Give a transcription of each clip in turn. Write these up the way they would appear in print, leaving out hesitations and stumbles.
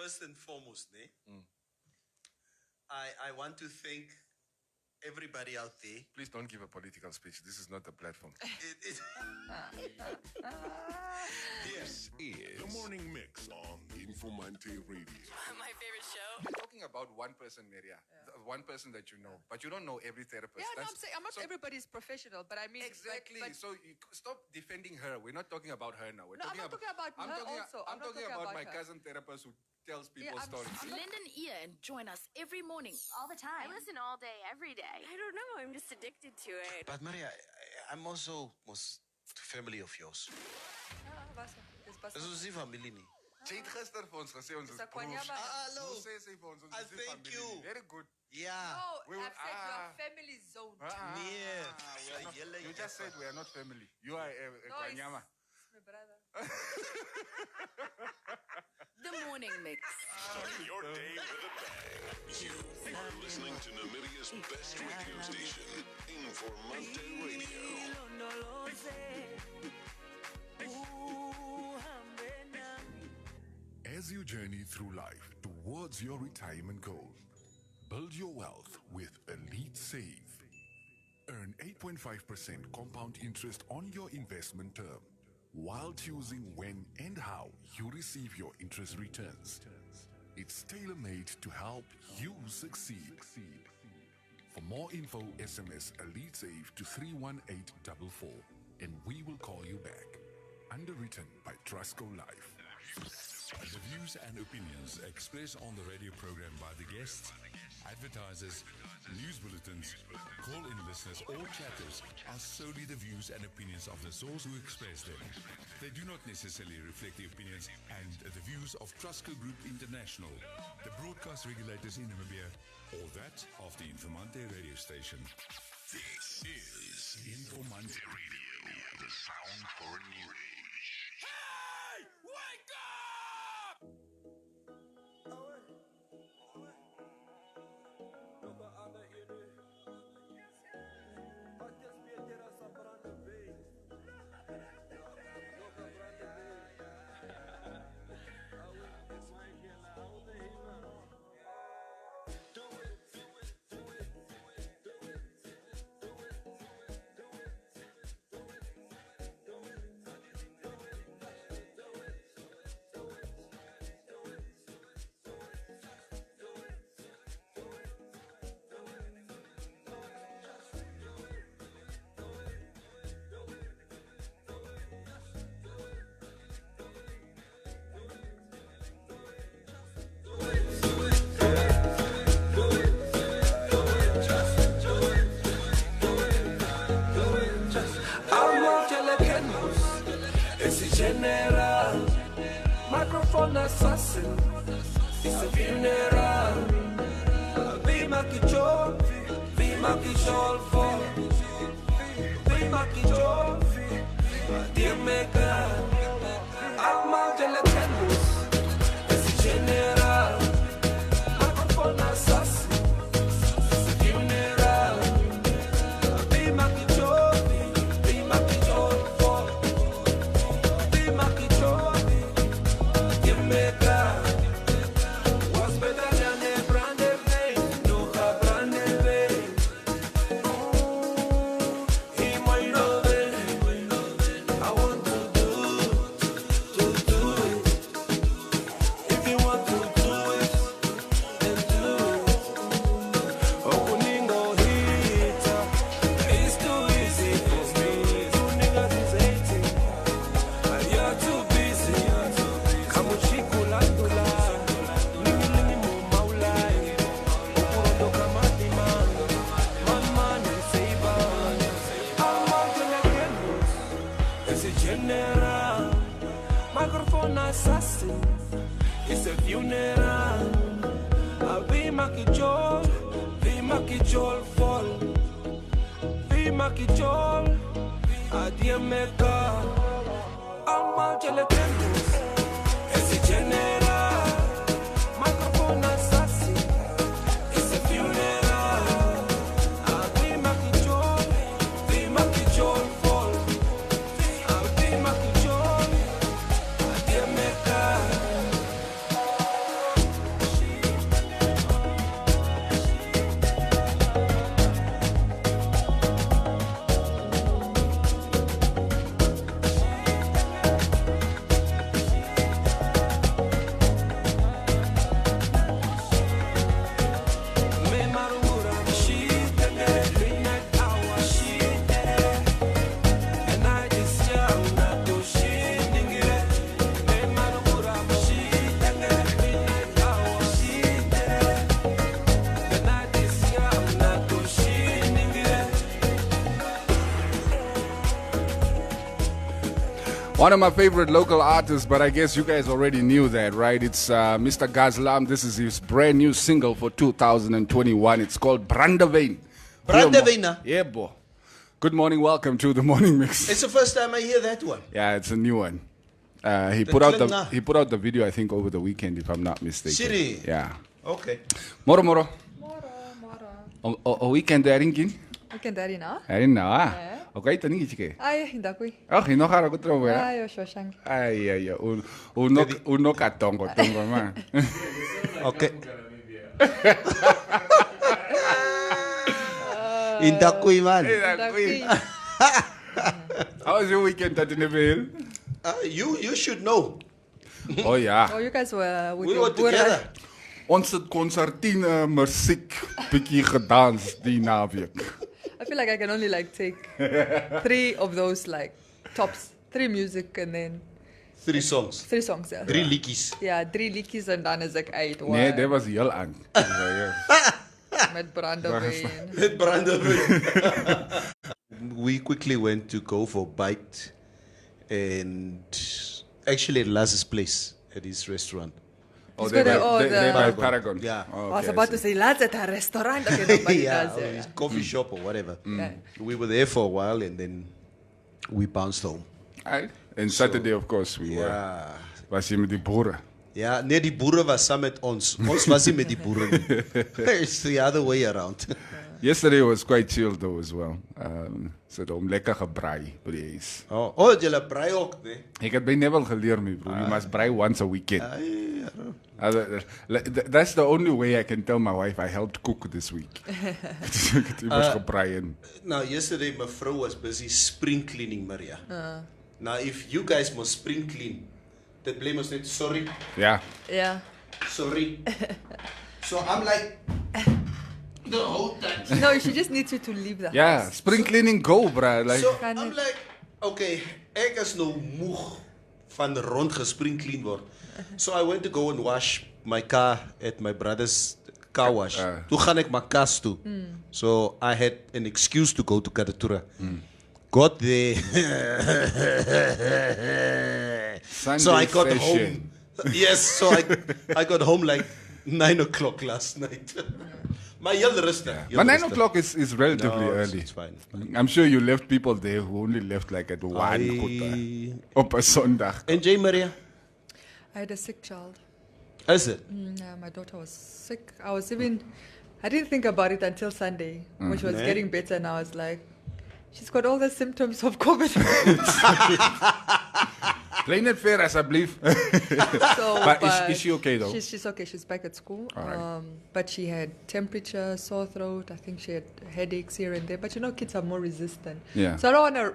first and foremost, I want to thank everybody out there. Please don't give a political speech. This is not the platform. This is the Morning Mix on Informanté Radio. My favorite show. We're talking about one person, Maria. One person that you know. But you don't know every therapist. Yeah, no, I'm saying not everybody's professional, but I mean... Exactly. But so you stop defending her. We're not talking about her now. I'm not talking about her also. I'm talking about my cousin therapist who tells people stories. Lend an ear and join us every morning. All the time. I listen all day, every day. I don't know. I'm just addicted to it. But Maria, I'm also family of yours. This is a family. Jy het gister vir ons gesê ons is broers. Hallo. Hoe sê sy vir ons ons is Thank familie. you. Very good. Yeah. No, I've said your family zone. You just said we are not family. You are a Kwanyama. It's my brother. The Morning Mix. Starting your day with a bang. You are listening to Namibia's best radio station, Informanté Radio. As you journey through life towards your retirement goal, build your wealth with Elite Save. Earn 8.5% compound interest on your investment term, while choosing when and how you receive your interest returns. It's tailor-made to help you succeed. For more info, SMS Elite Save to 31844 and we will call you back. Underwritten by Trustco Life. The views and opinions expressed on the radio program by the guests, advertisers, news bulletins, call-in listeners or chatters are solely the views and opinions of the source who express them. They do not necessarily reflect the opinions and the views of Trustco Group International, the broadcast regulators in Namibia, or that of the Informanté radio station. This is Informanté Radio, the sound for a new age. Hey! Wake up! General, microphone assassin, it's a funeral. Be my control, be my control for, be my control, dear maker. I'm out to the canvas, it's a general, microphone assassin, it's a funeral. Be my control, be my control for. What's better than a branded name? No, a branded name. He might love it. I want to do it. If you want to do it, then do it. Okuningo hita, it's too easy for me. You niggas is hating. You're too busy. Kamuchikulandula, nini mumaulai. Ukurondo kamati manga, mamani seiba. I'm out to the canvas, it's a general. Microphone assassin, it's a funeral. Be makijol fall. Be makijol, adia meka. I'm out to the canvas, it's a general. Microphone assassin, it's a funeral. Be makijol fall. Be makijol, adia meka. One of my favorite local artists, but I guess you guys already knew that, right? It's Mr. Gazlam. This is his brand new single for 2021. It's called Brandewyn. Brandewyn? Yeah, boy. Good morning, welcome to the Morning Mix. It's the first time I hear that one. Yeah, it's a new one. He put out the video, I think, over the weekend, if I'm not mistaken. Siri? Yeah. Okay. Moro. Moro. O weekend daarin kin? Weekend daarin, ah? Daarin nou, ah. Okay, tani gichike. Ay, indakui. Oh, hino gara kutro wera. Ay, oshoshangi. Ay. Uno katongo man. Okay. Indakui man. How was your weekend, Tatineville? You should know. Oh yeah. Oh, you guys were with We your were together. Ons het concertine musiek bietjie gedans die naweek. I feel like I can only like take 3 of those like tops. 3 music and then 3 songs. 3 songs, yeah. 3 liedjies. Ja, 3 liedjies en dan is ek uit. Wow. Nee, dit was heel aan. Met Brandewyn. Met Brandewyn. We quickly went to go for a bite and actually at Laz's place at his restaurant. Oh, they by Paragon. Yeah. Oh, I was okay, about to say, lads at a restaurant. Okay, nobody does or it. his coffee shop or whatever. Yeah. We were there for a while and then we bounced home. Right. And Saturday, of course, we were. Was jy met die boere? Ja, nee, die boere was saam met ons. Ons was nie met die boere nie. It's the other way around. Yesterday was quite chill though as well. So om lekker gebraai by die huis. Oh, jy la braai ook, nee? Ek het by Neville geleer my bro, you must braai once a weekend. That's the only way I can tell my wife I helped cook this week. Ek het immers gebraai en. Now, yesterday my vrou was busy spring cleaning, Maria. Now, if you guys must spring clean, that blame us net, sorry. Yeah. Yeah. Sorry. So I'm like, the whole time. No, she just needs you to leave the Yeah, house. spring cleaning go, bro. Like, So I'm like, okay, ek is nou moeg van rond gespring clean word. So I went to go and wash my car at my brother's car wash. Toe gaan ek my kas toe. So I had an excuse to go to Karatura. Got there. So I got home. Yes, so I got home like 9 o'clock last night. Maar heel rustig. but 9 o'clock is relatively early. It's fine. I'm sure you left people there who only left like at 1 op 'n Sondag. And J. Maria? I had a sick child. Is it? Yeah, my daughter was sick. I didn't think about it until Sunday, when she was getting better, and I was like, she's got all the symptoms of COVID. Plain it fair, asseblief. But is she okay though? She's okay. She's back at school. But she had temperature, sore throat. I think she had headaches here and there. But you know, kids are more resistant. Yeah. So I don't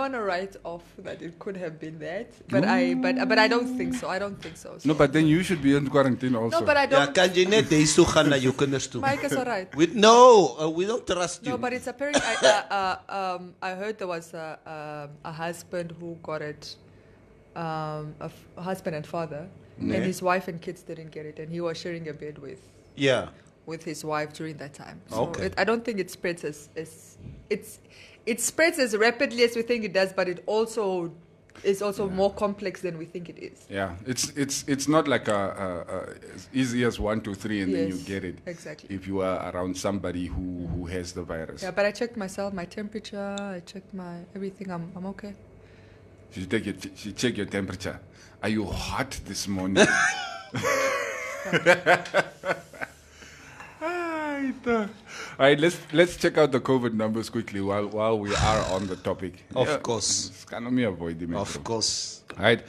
want to write off that it could have been that. But I don't think so. I don't think so. No, but then you should be in quarantine also. No, but I Ja, don't. kan jy net days toe gaan na jou kinders toe? Mike is alright. We don't trust you. No, but it's apparently. I heard there was a husband who got it, a husband and father, and his wife and kids didn't get it, and he was sharing a bed with his wife during that time. So Okay. I don't think it spreads it spreads as rapidly as we think it does, but it also is more complex than we think it is. Yeah, it's not like as easy as 1, 2, 3 and then you Yes, get it. exactly. If you are around somebody who has the virus. Yeah, but I checked myself, my temperature, I checked my everything. I'm okay. She check your temperature. Are you hot this morning? All right, let's check out the COVID numbers quickly while we are on the topic. Of course. Can me avoid them. Of course. All right.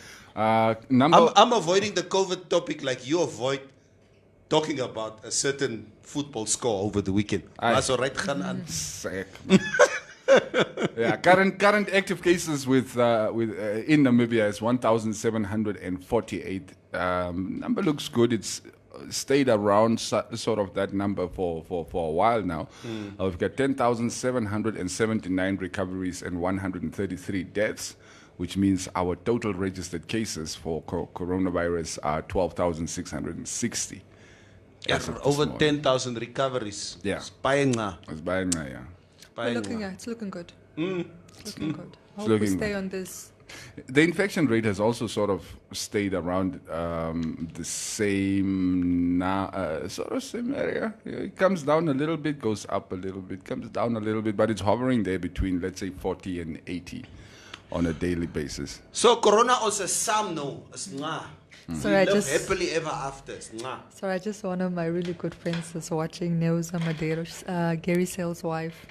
Number. I'm avoiding the COVID topic like you avoid talking about a certain football score over the weekend. That's all right, gaan aan. Yeah, current active cases with in Namibia is 1,748. Number looks good. It's stayed around sort of that number for a while now. We've got 10,779 recoveries and 133 deaths, which means our total registered cases for coronavirus are 12,660. Over 10,000 recoveries. Yeah. It's baie nga. It's buying, yeah. It's looking good. It's looking good. Hope looking we stay on this The infection rate has also sort of stayed around the same same area. It comes down a little bit, goes up a little bit, comes down a little bit, but it's hovering there between, let's say, 40 and 80 on a daily basis. So corona ons is saam nou, is nga. So We I live just, happily ever after, is nga. so I just one of my really good friends is watching Neuza Madeiros, Gary Sale's wife.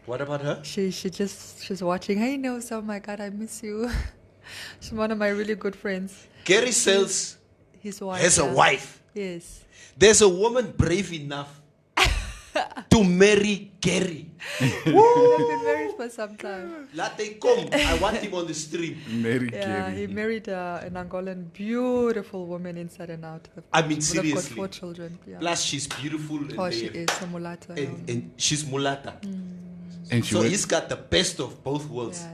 What about her? She's watching. Hey Neuza, oh my God, I miss you. She's one of my really good friends. Gary Sales His wife has a yeah. wife. Yes. There's a woman brave enough to marry Gary. They've been married for some time. Laat hy kom. I want him on the stream. Mary Yeah, Carey. he married an Angolan beautiful woman inside and out. I mean, They've got seriously. 4 children. Yeah. Plus, she's beautiful. And Oh, they she have- is a mulata. And she's mulata. And she So went- he's got the best of both worlds. Yeah.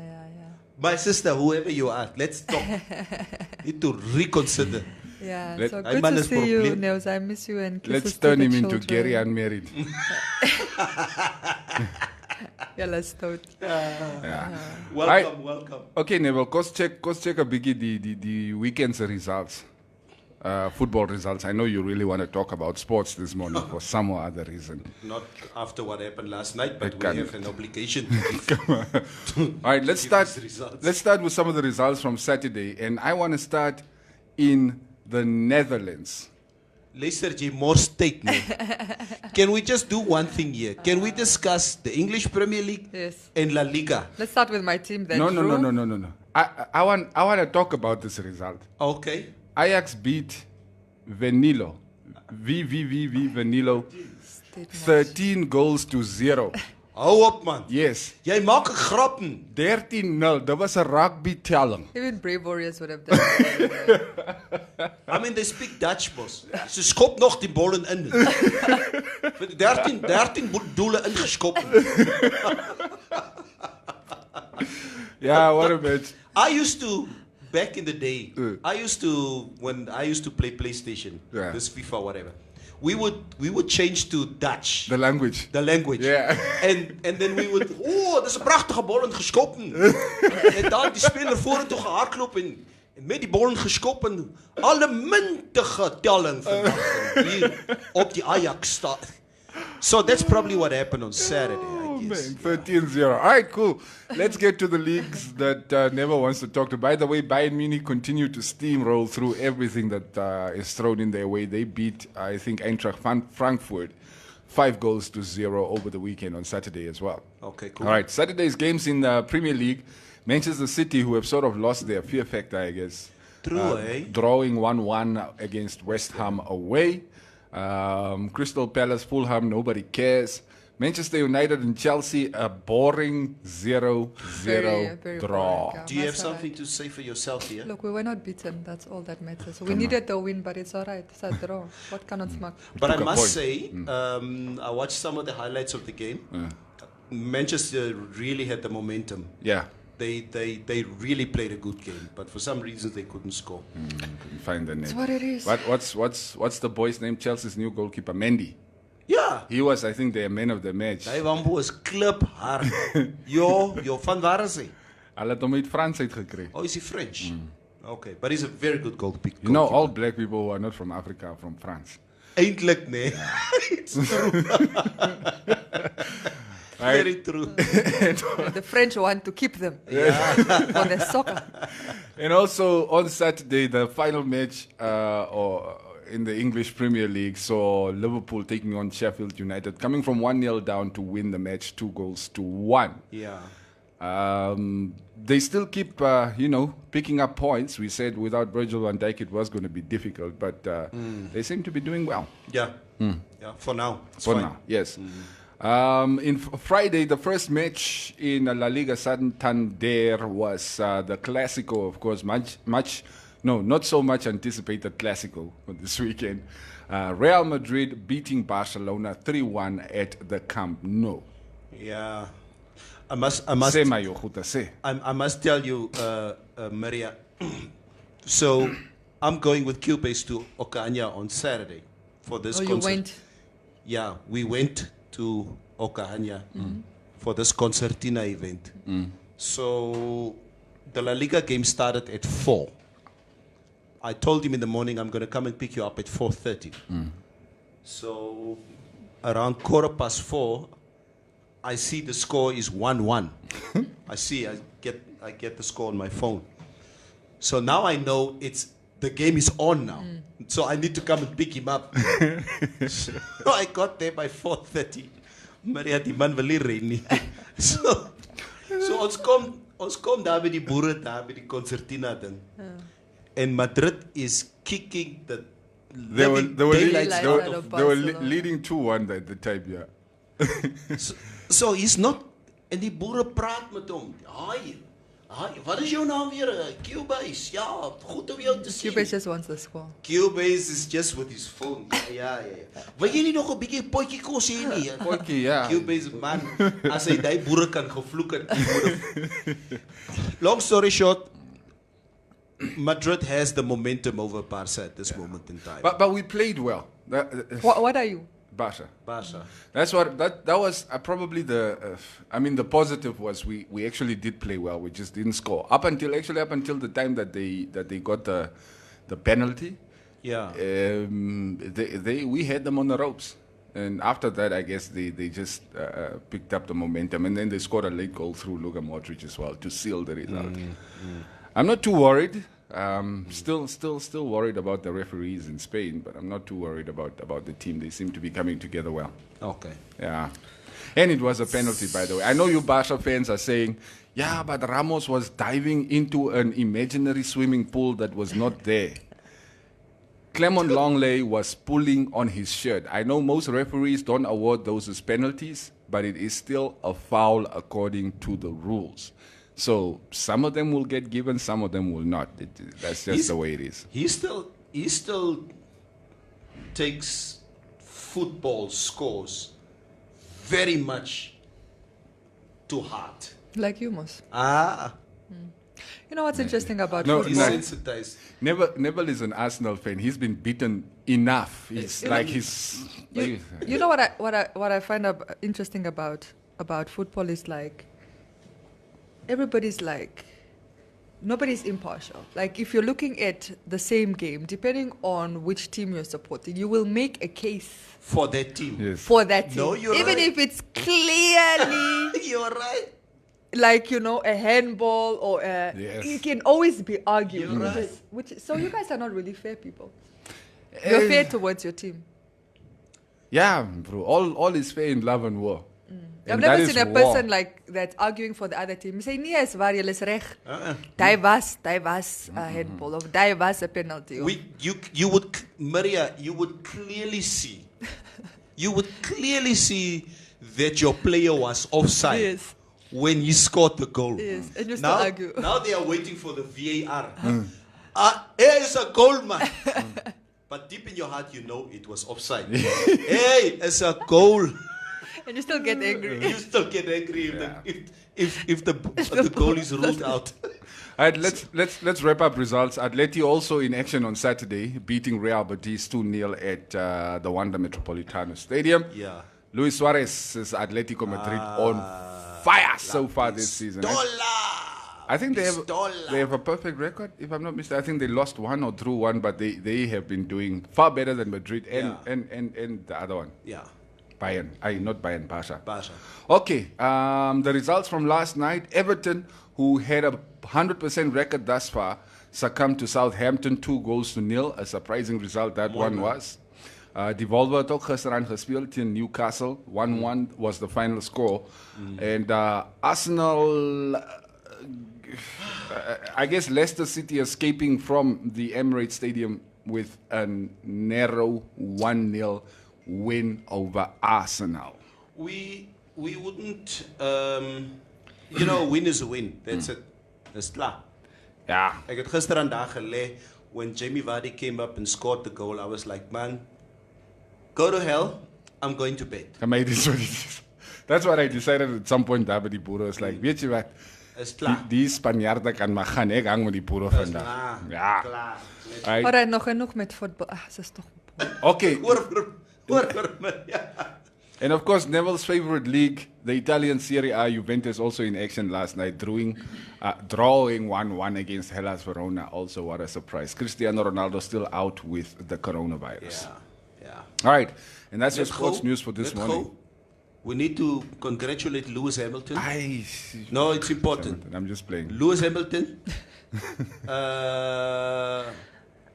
My sister, whoever you are, let's talk. Need to reconsider. Yeah, Let- so I good man to is see you, problem. Nels. I miss you and kisses Let's to turn the him into children. Gary unmarried. Yeah, let's do it. Yeah. Welcome, welcome. Okay, Neville, let's check a biggie the weekend's results. Football results. I know you really want to talk about sports this morning for some or other reason. Not after what happened last night, but I we can't. have an obligation. All right, let's Give start. us results. Let's start with some of the results from Saturday, and I want to start in the Netherlands. Luister, jy mors tyd nie. Can we just do one thing here? Can we discuss the English Premier League Yes. and La Liga? Let's start with my team then. No. Drew. I want to talk about this result. Okay. Ajax beat Venilo. Venilo. State 13 goals to 0. Hou op man. Yes. Jy maak 'n grappen. 13-0. Dat was een rugby telling. Even Brave Warriors would have done it. I mean, they speak Dutch, boss. Ze skop nog die bollen in. 13 doelen ingeskop. Yeah, what a match. I used to, back in the day, when I used to play PlayStation, Yeah. this FIFA, whatever, we would change to Dutch, The language. the language. Yeah. And then we would, dis 'n pragtige bal en geskoppen. En dan die speler vorentoe gehardloop en met die bal geskop en alle mintige telling vandag hier op die Ajax staan. So that's probably what happened on Saturday, I guess. Man, 13-0. All right, cool. Let's get to the leagues that Never wants to talk to. By the way, Bayern Munich continue to steamroll through everything that is thrown in their way. They beat, I think, Eintracht Frankfurt 5 goals to 0 over the weekend on Saturday as well. Okay, cool. All right, Saturday's games in the Premier League. Manchester City, who have sort of lost their fear factor, I guess. True, eh? Drawing 1-1 against West Ham away. Crystal Palace, Fulham, nobody cares. Manchester United and Chelsea, a boring 0-0 Very draw. boring, yeah. Do you have That's all something to say for yourself here? Look, we were not beaten. That's all that matters. We needed the win, but it's all right. It's a draw. What cannot smack? But I Took a must point. say, I watched some of the highlights of the game. Manchester really had the momentum. Yeah, They really played a good game, but for some reasons they couldn't score. couldn't find the name. That's what it is. What's the boy's name? Chelsea's new goalkeeper, Mendy. Yeah, He was, I think, the man of the match. hy Wambo is klip hard. Yo, van waar is hy? Hulle het hom uit Frans uitgekry. Oh, is he French? Okay, but he's a very good goalkeeper. You know, all black people who are not from Africa are from France. Eindelijk, nee. It's true. Very true. The French want to keep them for their soccer. And also on Saturday, the final match in the English Premier League saw Liverpool taking on Sheffield United, coming from 1-0 down to win the match 2-1. Yeah. They still keep, picking up points. We said without Virgil van Dijk it was going to be difficult, but they seem to be doing well. Yeah. Yeah, for now. It's For fine. now, yes. Friday, the first match in La Liga Santander was the Clásico, of course, not so much anticipated Clásico for this weekend. Real Madrid beating Barcelona 3-1 at the Camp Nou. Yeah. I must Sê maar jou goed te sê. I must tell you, Maria. So I'm going with Cubase to Okanya on Saturday for this Oh, you concert. went. Yeah, we went to Okanya for this concertina event. So the La Liga game started at 4. I told him in the morning, I'm going to come and pick you up at 4:30. So around 4:15, I see the score is 1-1. I get the score on my phone. So now I know the game is on now. So I need to come and pick him up. So I got there by 4:30. Maria die man wil nie ren nie. So ons kom daar by die boere daar by die concertina ding. And Madrid is kicking the They were Daylights out of they were Barcelona. leading 2-1 at the time, yeah. So he's not, en die boere praat met hom. Hi, wat is jou naam weer? Cubase. Ja, goed om jou te sien. Cubase just wants the score. Cubase is just with his phone. Ja. Wil jy nie nog 'n bietjie potjie kos hê nie? Potjie, ja. Cubase man, as hy daai boere kan gevloek het. Long story short, Madrid has the momentum over Barca at this moment in time. But we played well. What are you? Barca. Barca. That's what that was probably the. The positive was we actually did play well. We just didn't score up until the time that they got the penalty. Yeah. We had them on the ropes, and after that, I guess they just picked up the momentum, and then they scored a late goal through Luka Modric as well to seal the result. I'm not too worried. Still worried about the referees in Spain, but I'm not too worried about the team. They seem to be coming together well. Okay. Yeah. And it was a penalty, by the way. I know you Barca fans are saying, yeah, but Ramos was diving into an imaginary swimming pool that was not there. Clement Longley was pulling on his shirt. I know most referees don't award those as penalties, but it is still a foul according to the rules. So some of them will get given, some of them will not. That's just the way it is. He still takes football scores very much to heart. Like you must. You know what's interesting about No, He's football? sensitized. Neville is an Arsenal fan. He's been beaten enough. It's like he's. You know what I find interesting about football is like nobody's impartial. Like if you're looking at the same game, depending on which team you're supporting, you will make a case For that team. Yes. for that team, No, you're even right. if it's clearly You're right. like a handball or Yes. you can always be arguing. You're right. So you guys are not really fair people. You're fair towards your team. Yeah, bro. All is fair in love and war. I've And never that seen is a war. person like that arguing for the other team. Say, nee, is waar, julle is reg. Daai was a handball of daai was a penalty. Of, You would, Maria, you would clearly see that your player was offside Yes. when he scored the goal. Yes, and you still Now, argue. now they are waiting for the VAR. Here is a goal, man. But deep in your heart, you know it was offside. Hey, it's a goal. and you still get angry. You still get angry if the goal is ruled out. All right, let's wrap up results. Atleti also in action on Saturday, beating Real Betis 2-0 at the Wanda Metropolitano Stadium. Yeah. Luis Suarez's Atletico Madrid on fire so far this season. I think they have a perfect record, if I'm not mistaken. I think they lost one or drew one, but they have been doing far better than Madrid and the other one. Yeah. Bayern. Not Bayern, Barca. Barca. Okay, the results from last night. Everton, who had a 100% record thus far, succumbed to Southampton 2-0. A surprising result that one was. Die Volvo het ook gisteraan gespeeld tegen Newcastle. 1-1 was the final score. And Arsenal, I guess Leicester City escaping from the Emirates Stadium with a narrow 1-0 win over Arsenal. We wouldn't, win is a win. That's it. That's klaar. Ja. Ek het gister aan daar gelê when Jamie Vardy came up and scored the goal. I was like, man, go to hell. I'm going to bed. That's what I decided at some point daar by die boere. Is like, weet jy wat? Is klaar. Die Spanjaarden kan maar gaan. Ek hang met die boere vandag. Klaar. Ja. Klaar. Right. Alright, nog genoeg met voetbal. Ze is toch... Okay. Oor, ja. And of course, Neville's favorite league, the Italian Serie A, Juventus also in action last night, drawing 1-1 against Hellas Verona. Also, what a surprise. Cristiano Ronaldo still out with the coronavirus. Yeah. All right, and that's your Let's sports go. news for this Let's morning. go. We need to congratulate Lewis Hamilton. Aye. No, it's important. I'm just playing. Lewis Hamilton,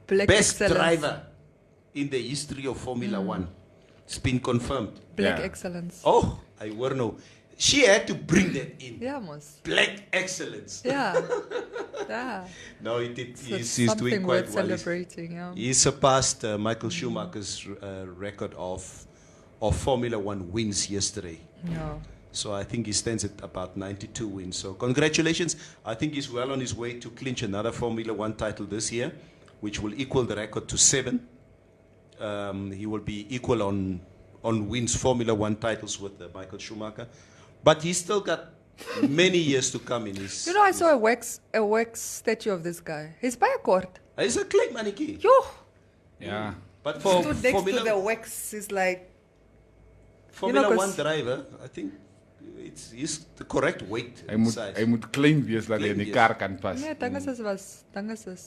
Black best excellence. driver in the history of Formula One. It's been confirmed. Black Yeah. excellence. Oh, I were no. She had to bring that in. Yeah, mos. Black excellence. Yeah. Yeah. No, he did. So He's something doing quite worth well. celebrating. Yeah. He surpassed Michael Schumacher's record of Formula One wins yesterday. No. So I think he stands at about 92 wins. So congratulations. I think he's well on his way to clinch another Formula One title this year, which will equal the record to 7. He will be equal on wins Formula One titles with Michael Schumacher. But he's still got many years to come in his... You know, I saw a wax statue of this guy. He's by a court. He's a clay mannequin. Yo, Yeah. But for stood next Formula, to the wax. Is like, Formula 'cause- One driver, I think he's the correct weight Hy and moet size. hy moet klein wees dat hy in die Klein kar kan pas. yeah, Dangasus was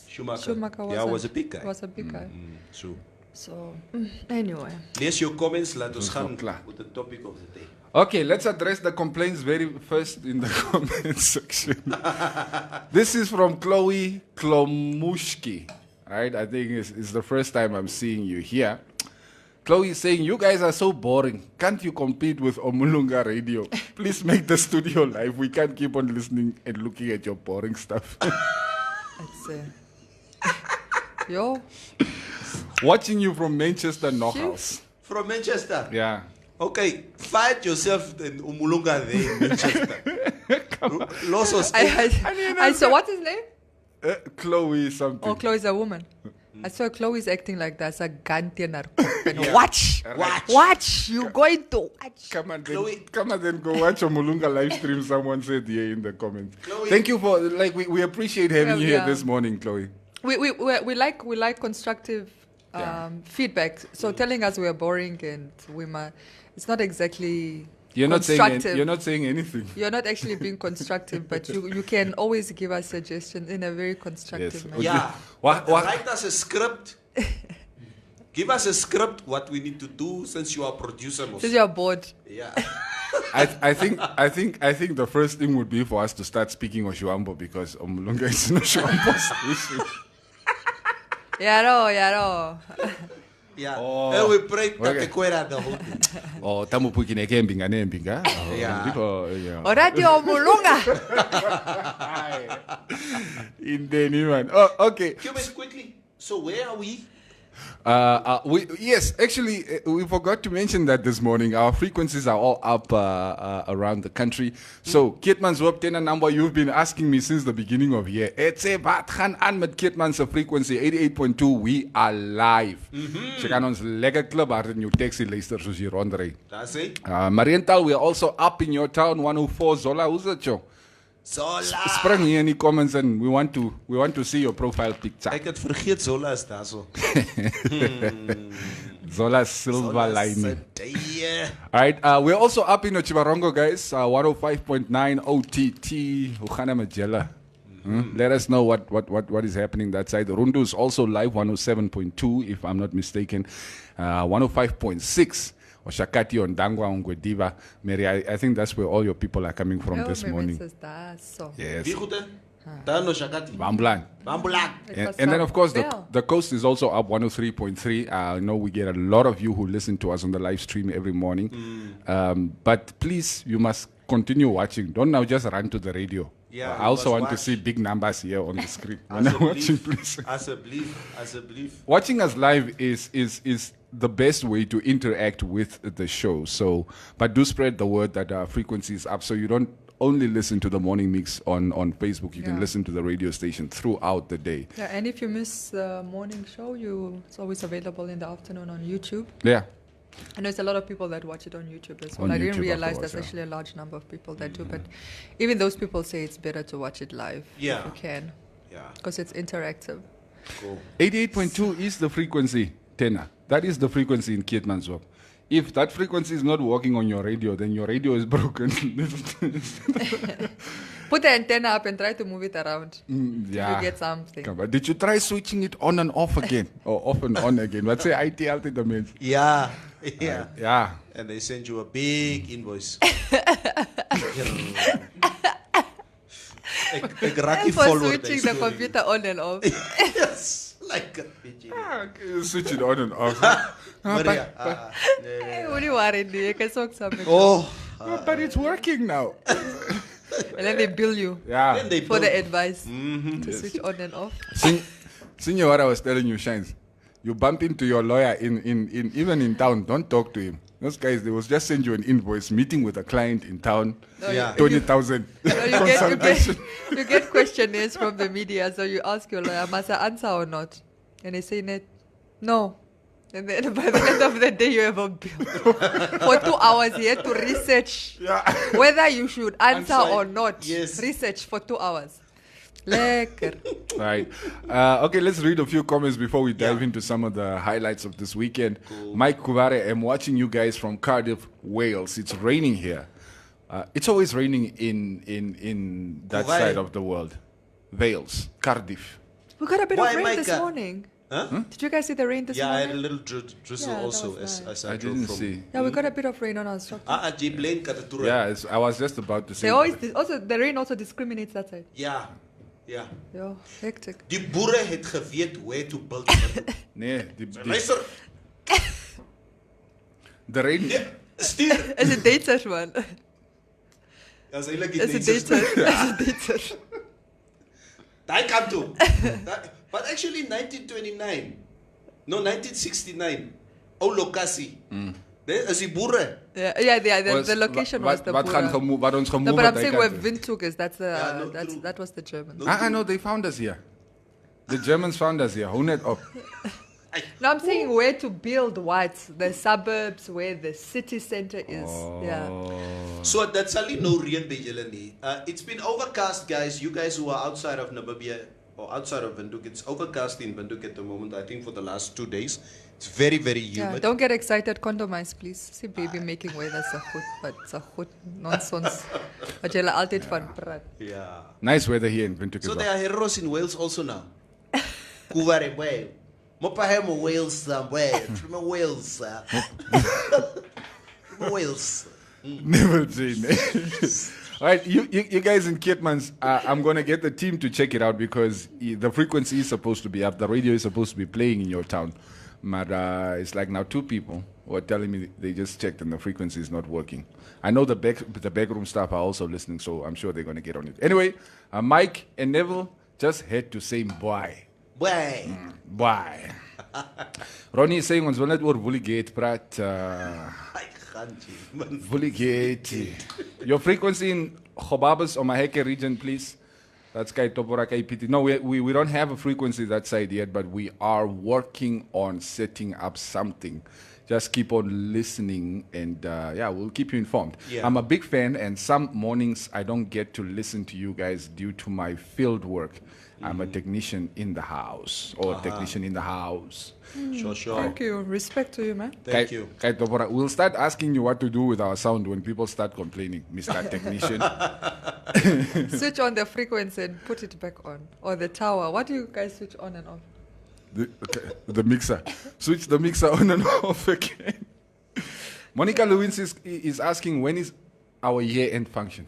Schumacher. was, Yeah, was a big guy. Was a big guy. So, So anyway, lees your comments, laat ons gaan klaar. with the topic of the day. Okay, let's address the complaints very first in the comment section. This is from Chloe Klomushki, right? I think it's the first time I'm seeing you here. Chloe is saying, you guys are so boring. Can't you compete with Omulunga Radio? Please make the studio live. We can't keep on listening and looking at your boring stuff. it's yo. Watching you from Manchester Knockhouse. From Manchester. Yeah. Okay, fight yourself in Umulunga there in Manchester. Los us. I saw what's his name? Chloe something. Oh, Chloe's a woman. I saw Chloe's acting like that's a gun Watch, watch. You're going to watch. Come on, Chloe. then go watch a Mulunga live stream. Someone said here in the comments. Chloe. Thank you for we appreciate having you here Yeah. this morning, Chloe. We like constructive Yeah. feedback. So telling us we are boring and it's not exactly You're not constructive. saying anything. You're not actually being constructive, but you can always give us suggestions in a very constructive Yes. manner. Yeah. What- Write us a script. Give us a script what we need to do since you are producer. Mos. Since you're bored. Yeah. I think the first thing would be for us to start speaking Oshuambo because Omulunga is in Oshuambo station. Yaro. Yeah. Oh. And we pray Okay. Tatequera the whole thing. Oh, tamu puki nembinga. Yeah. Yeah. Radio Mulunga. In the new one. Oh, okay. Cubans, quickly. So where are we? Actually, we forgot to mention that this morning. Our frequencies are all up around the country. So, Kitman's Web 10 number, you've been asking me since the beginning of year. It's a wat gaan aan met Kitman's frequency 88.2. We are live. Jy kan ons lekker klub hard in jou taxi luister soos jy rondry. That's it. Mariental, we are also up in your town 104 Zola. Who's that, Joe? Zola. Spring here in the comments and we want to see your profile picture. Ek het vergeet Zola is daar so. Zola Silver Lining. Yeah. All right, we're also up in Chibarongo, guys. 105.9 OTT. Hoe gaan het met julle? Let us know what is happening that side. Rundu is also live 107.2, if I'm not mistaken. 105.6. Oshakati on Dangwa on Gwediva. Mary, I think that's where all your people are coming from this morning. Yes. Wie goed hè? Daar no Shakati. Bambulan. Bambulan. And then, of course, the coast is also up 103.3. I know we get a lot of you who listen to us on the live stream every morning. But please, you must continue watching. Don't now just run to the radio. Yeah, I also you want must to watch. see big numbers here on the screen. As When a I'm watching, belief. please. As a belief. Watching us live is the best way to interact with the show. So, but do spread the word that our frequency is up, so you don't only listen to the morning mix on Facebook. You can listen to the radio station throughout the day. Yeah, and if you miss the morning show, it's always available in the afternoon on YouTube. Yeah. I know there's a lot of people that watch it on YouTube as well. On I didn't YouTube realize afterwards, there's yeah. actually a large number of people that do, but even those people say it's better to watch it live Yeah. if you can, Yeah. because it's interactive. Cool. 88.2 is the frequency, Tena. That is the frequency in Kietmanswap. If that frequency is not working on your radio, then your radio is broken. Put the antenna up and try to move it around. Yeah. You get something. Come on. Did you try switching it on and off again? Or off and on again? Wat sê IT altyd die mens? Yeah. Ja. And they send you a big invoice. Ek raak nie For vol oor switching die the storie. computer on and off. Yes, like a bitch. Okay, switch it on and off. Maria. Hey, what are you worried? You can talk something. Oh. But it's working now. And then they bill you Yeah. Then they for the build- advice to switch on and off. Senior, what I was telling you, Shines. You bump into your lawyer in even in town. Don't talk to him. Those guys, they will just send you an invoice, meeting with a client in town, Yeah. 20,000 So consultation. you get questionnaires from the media. So you ask your lawyer, must I answer or not? And they say, no. And then by the end of the day, you have a bill. For 2 hours, he had to research whether you should answer Answer, or not. yes. Research for 2 hours. Lekker. Right. Okay, let's read a few comments before we dive into some of the highlights of this weekend. Mike Kuvare, I'm watching you guys from Cardiff, Wales. It's raining here. It's always raining in that Kuvare. side of the world. Wales, Cardiff. We got a bit Why, of rain this Micah? morning. Huh? Did you guys see the rain this Yeah, I had a morning? little drizzle Yeah, that also was as I I drove didn't from. see. Yeah, we got a bit of rain on our structure. Jy blame Katatura. Yeah, I was just about to say. They always also the rain also discriminates that side. Ja. Ja. Yeah, hectic. Die boere het geweet where to build. Nee, Luister, the rain. stuur. Is it daters man? As eintlik Is it net daters? Is it daters? daai kant toe. But actually 1929. No, 1969. Ou lokasie. Dit is die boere. Yeah, the location was the Wat gaan Boer. gemoe, wat ons No, gemoe but I'm het, saying hy where kan- Windhoek is, that's Yeah, no, true. that was the Germans. I know they found us here. The Germans found us here. Hoe net op. No, I'm saying where to build what? The suburbs, where the city center is. Yeah. So dat sal nie nou reën by julle nie. It's been overcast, guys. You guys who are outside of Namibia or outside of Windhoek, it's overcast in Windhoek at the moment. I think for the last 2 days, it's very, very Yeah, humid. don't get excited, condomize please. See baby making weather so goed, but so goed nonsense. Wat julle altyd van praat. Yeah. Nice weather here in Windhoek So as there well. are heroes in Wales also now. Kuvare Wales. Mopa hemo Wales somewhere. From Wales. Wales. Never seen it. All right, you guys in Keetmans, I'm going to get the team to check it out because the frequency is supposed to be up. The radio is supposed to be playing in your town. But it's like now 2 people who are telling me they just checked and the frequency is not working. I know the backroom staff are also listening, so I'm sure they're going to get on it. Anyway, Mike and Neville just had to say bye. Boy. Bye. Ronnie is saying ons wil net oor Woolligate praat. Ai, gantjie, man. Woolligate. Your frequency in Gobabas or Maheke region, please. That's Kai Topora Kai Piti. No, we don't have a frequency that side yet, but we are working on setting up something. Just keep on listening, and we'll keep you informed. Yeah. I'm a big fan, and some mornings I don't get to listen to you guys due to my field work. I'm a technician in the house, or a technician in the house. Sure. Thank you. Respect to you, man. Thank you. Kai Topora, we'll start asking you what to do with our sound when people start complaining, Mr. Technician. Switch on the frequency and put it back on. Or the tower. What do you guys switch on and off? The mixer. Switch the mixer on and off again. Monica Lewins is asking, when is our year-end function?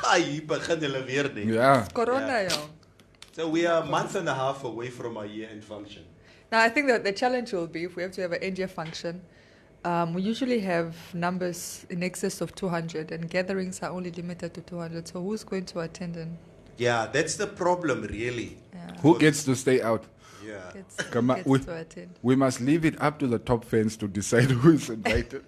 Ai, begin hulle weer nie. Yeah. Corona, yo. So we are a month and a half away from our year-end function. Now, I think that the challenge will be if we have to have an end-year function, we usually have numbers in excess of 200, and gatherings are only limited to 200. So who's going to attend and Yeah, that's the problem, really. Who gets to stay out? Yeah. Come on, gets to attend? we must leave it up to the top fans to decide who is invited.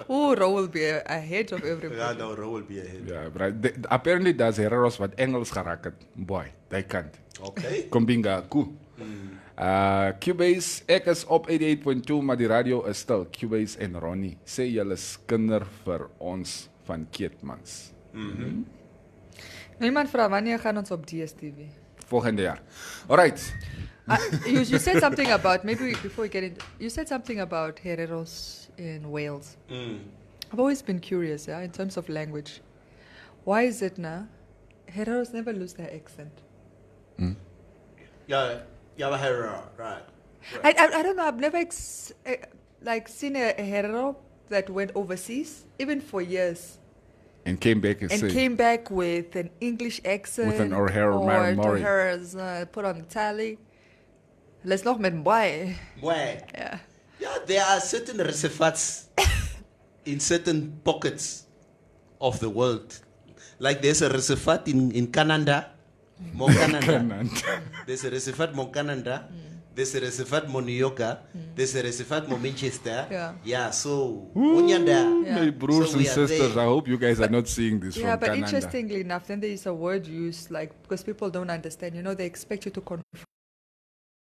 Oh, Ro will be ahead of everybody. Yeah, no, Ro will be ahead. Yeah, but apparently there's heroes wat Engels geraak het. Boy, they can't. Okay. Kombinga ku. Cubase, ek is op 88.2, maar die radio is stil. Cubase en Ronnie, sê julle skinder vir ons van Keetmans. Nou, iemand vraag, wanneer gaan ons op DSTV? volgende jaar. Alright. You said something about, maybe before we get into, you said something about hereros in Wales. I've always been curious, in terms of language. Why is it now hereros never lose their accent? Yeah, right. I don't know. I've never seen a herero that went overseas, even for years, And came back and came back with an English accent, With an O'Hara Murray. put on the tally. Let's nog met boy. Why? Yeah. Yeah, there are certain reservoirs in certain pockets of the world. Like there's a reservoir in Canada, Moncanada. There's a reservoir Moncanada. There's a reservoir Monioka. There's a reservoir Manchester. Yeah. So Unyanda. Yeah. My brothers So and we are sisters, there. I hope you guys are not seeing this Yeah, from but Canada. interestingly enough, then there is a word used, like, because people don't understand. They expect you to confirm.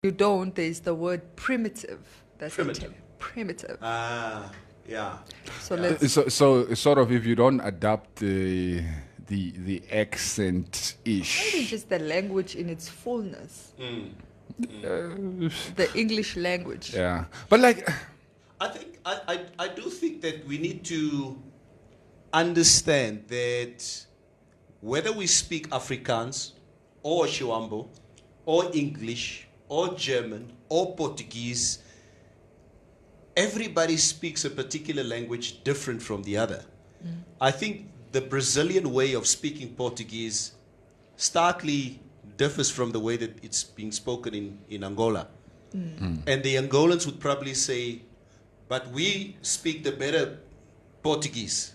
You don't. There is the word primitive. That's Primitive. Primitive. Yeah. So let's. So sort of if you don't adapt the accent Maybe ish. just the language in its fullness. The English language. Yeah. But like I think I do think that we need to understand that whether we speak Afrikaans or Shwambo or English or German or Portuguese, everybody speaks a particular language different from the other. I think the Brazilian way of speaking Portuguese starkly differs from the way that it's being spoken in Angola. And the Angolans would probably say, but we speak the better Portuguese.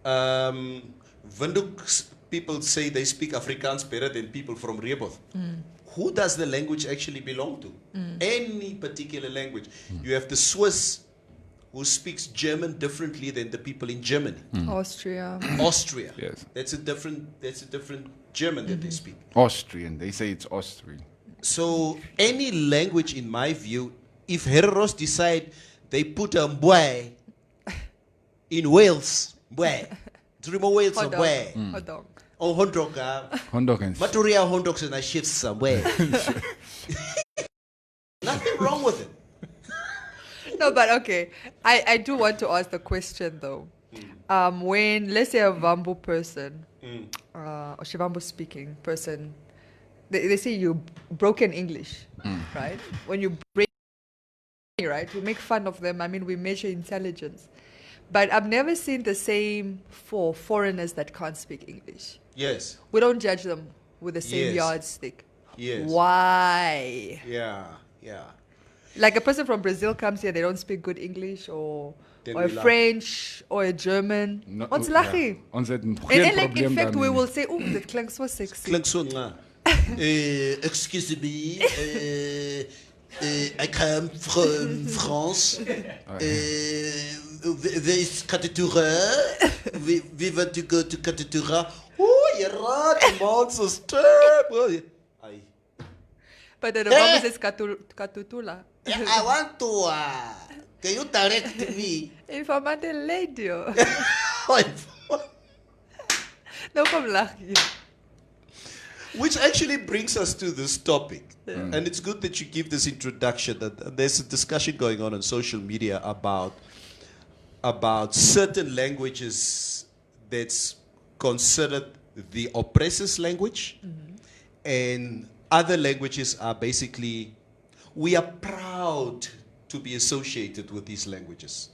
Windhoek people say they speak Afrikaans better than people from Reboth. Who does the language actually belong to? Any particular language. You have the Swiss who speaks German differently than the people in Germany. Austria. Austria. Yes. That's a different German that they speak. Austrian. They say it's Austrian. So any language, in my view, if hereros decide they put a mbwe in Wales, mbwe, to remove Wales a mbwe, Hodong. or hondroka, Hondokens. maturia hondroks and I shift somewhere. Nothing wrong with it. No, but okay. I do want to ask the question though. When, let's say, a Vambo person, or Shivambo speaking person, they say you broken English, right? When you break, right, we make fun of them. I mean, we measure intelligence. But I've never seen the same for foreigners that can't speak English. Yes. We don't judge them with the same Yes. yardstick. Yes. Why? Yeah. Like a person from Brazil comes here, they don't speak good English, or Then a we laugh. French or a German. Ons lag nie. Ons het And geen then, like, probleem in fact, we daarmee will nie. say, oh, that klinkt so sexy. Klink so nga. Excuse me. I come from France. Where is Katatura? We want to go to Katatura. Oh, you're right, man, so step. But the Vambo says katutula. I want to. Can you direct me? Informanté Radio. No kom lag hier. Which actually brings us to this topic. And it's good that you give this introduction. That there's a discussion going on social media about certain languages that's considered the oppressor's language, and other languages are basically, we are proud to be associated with these languages.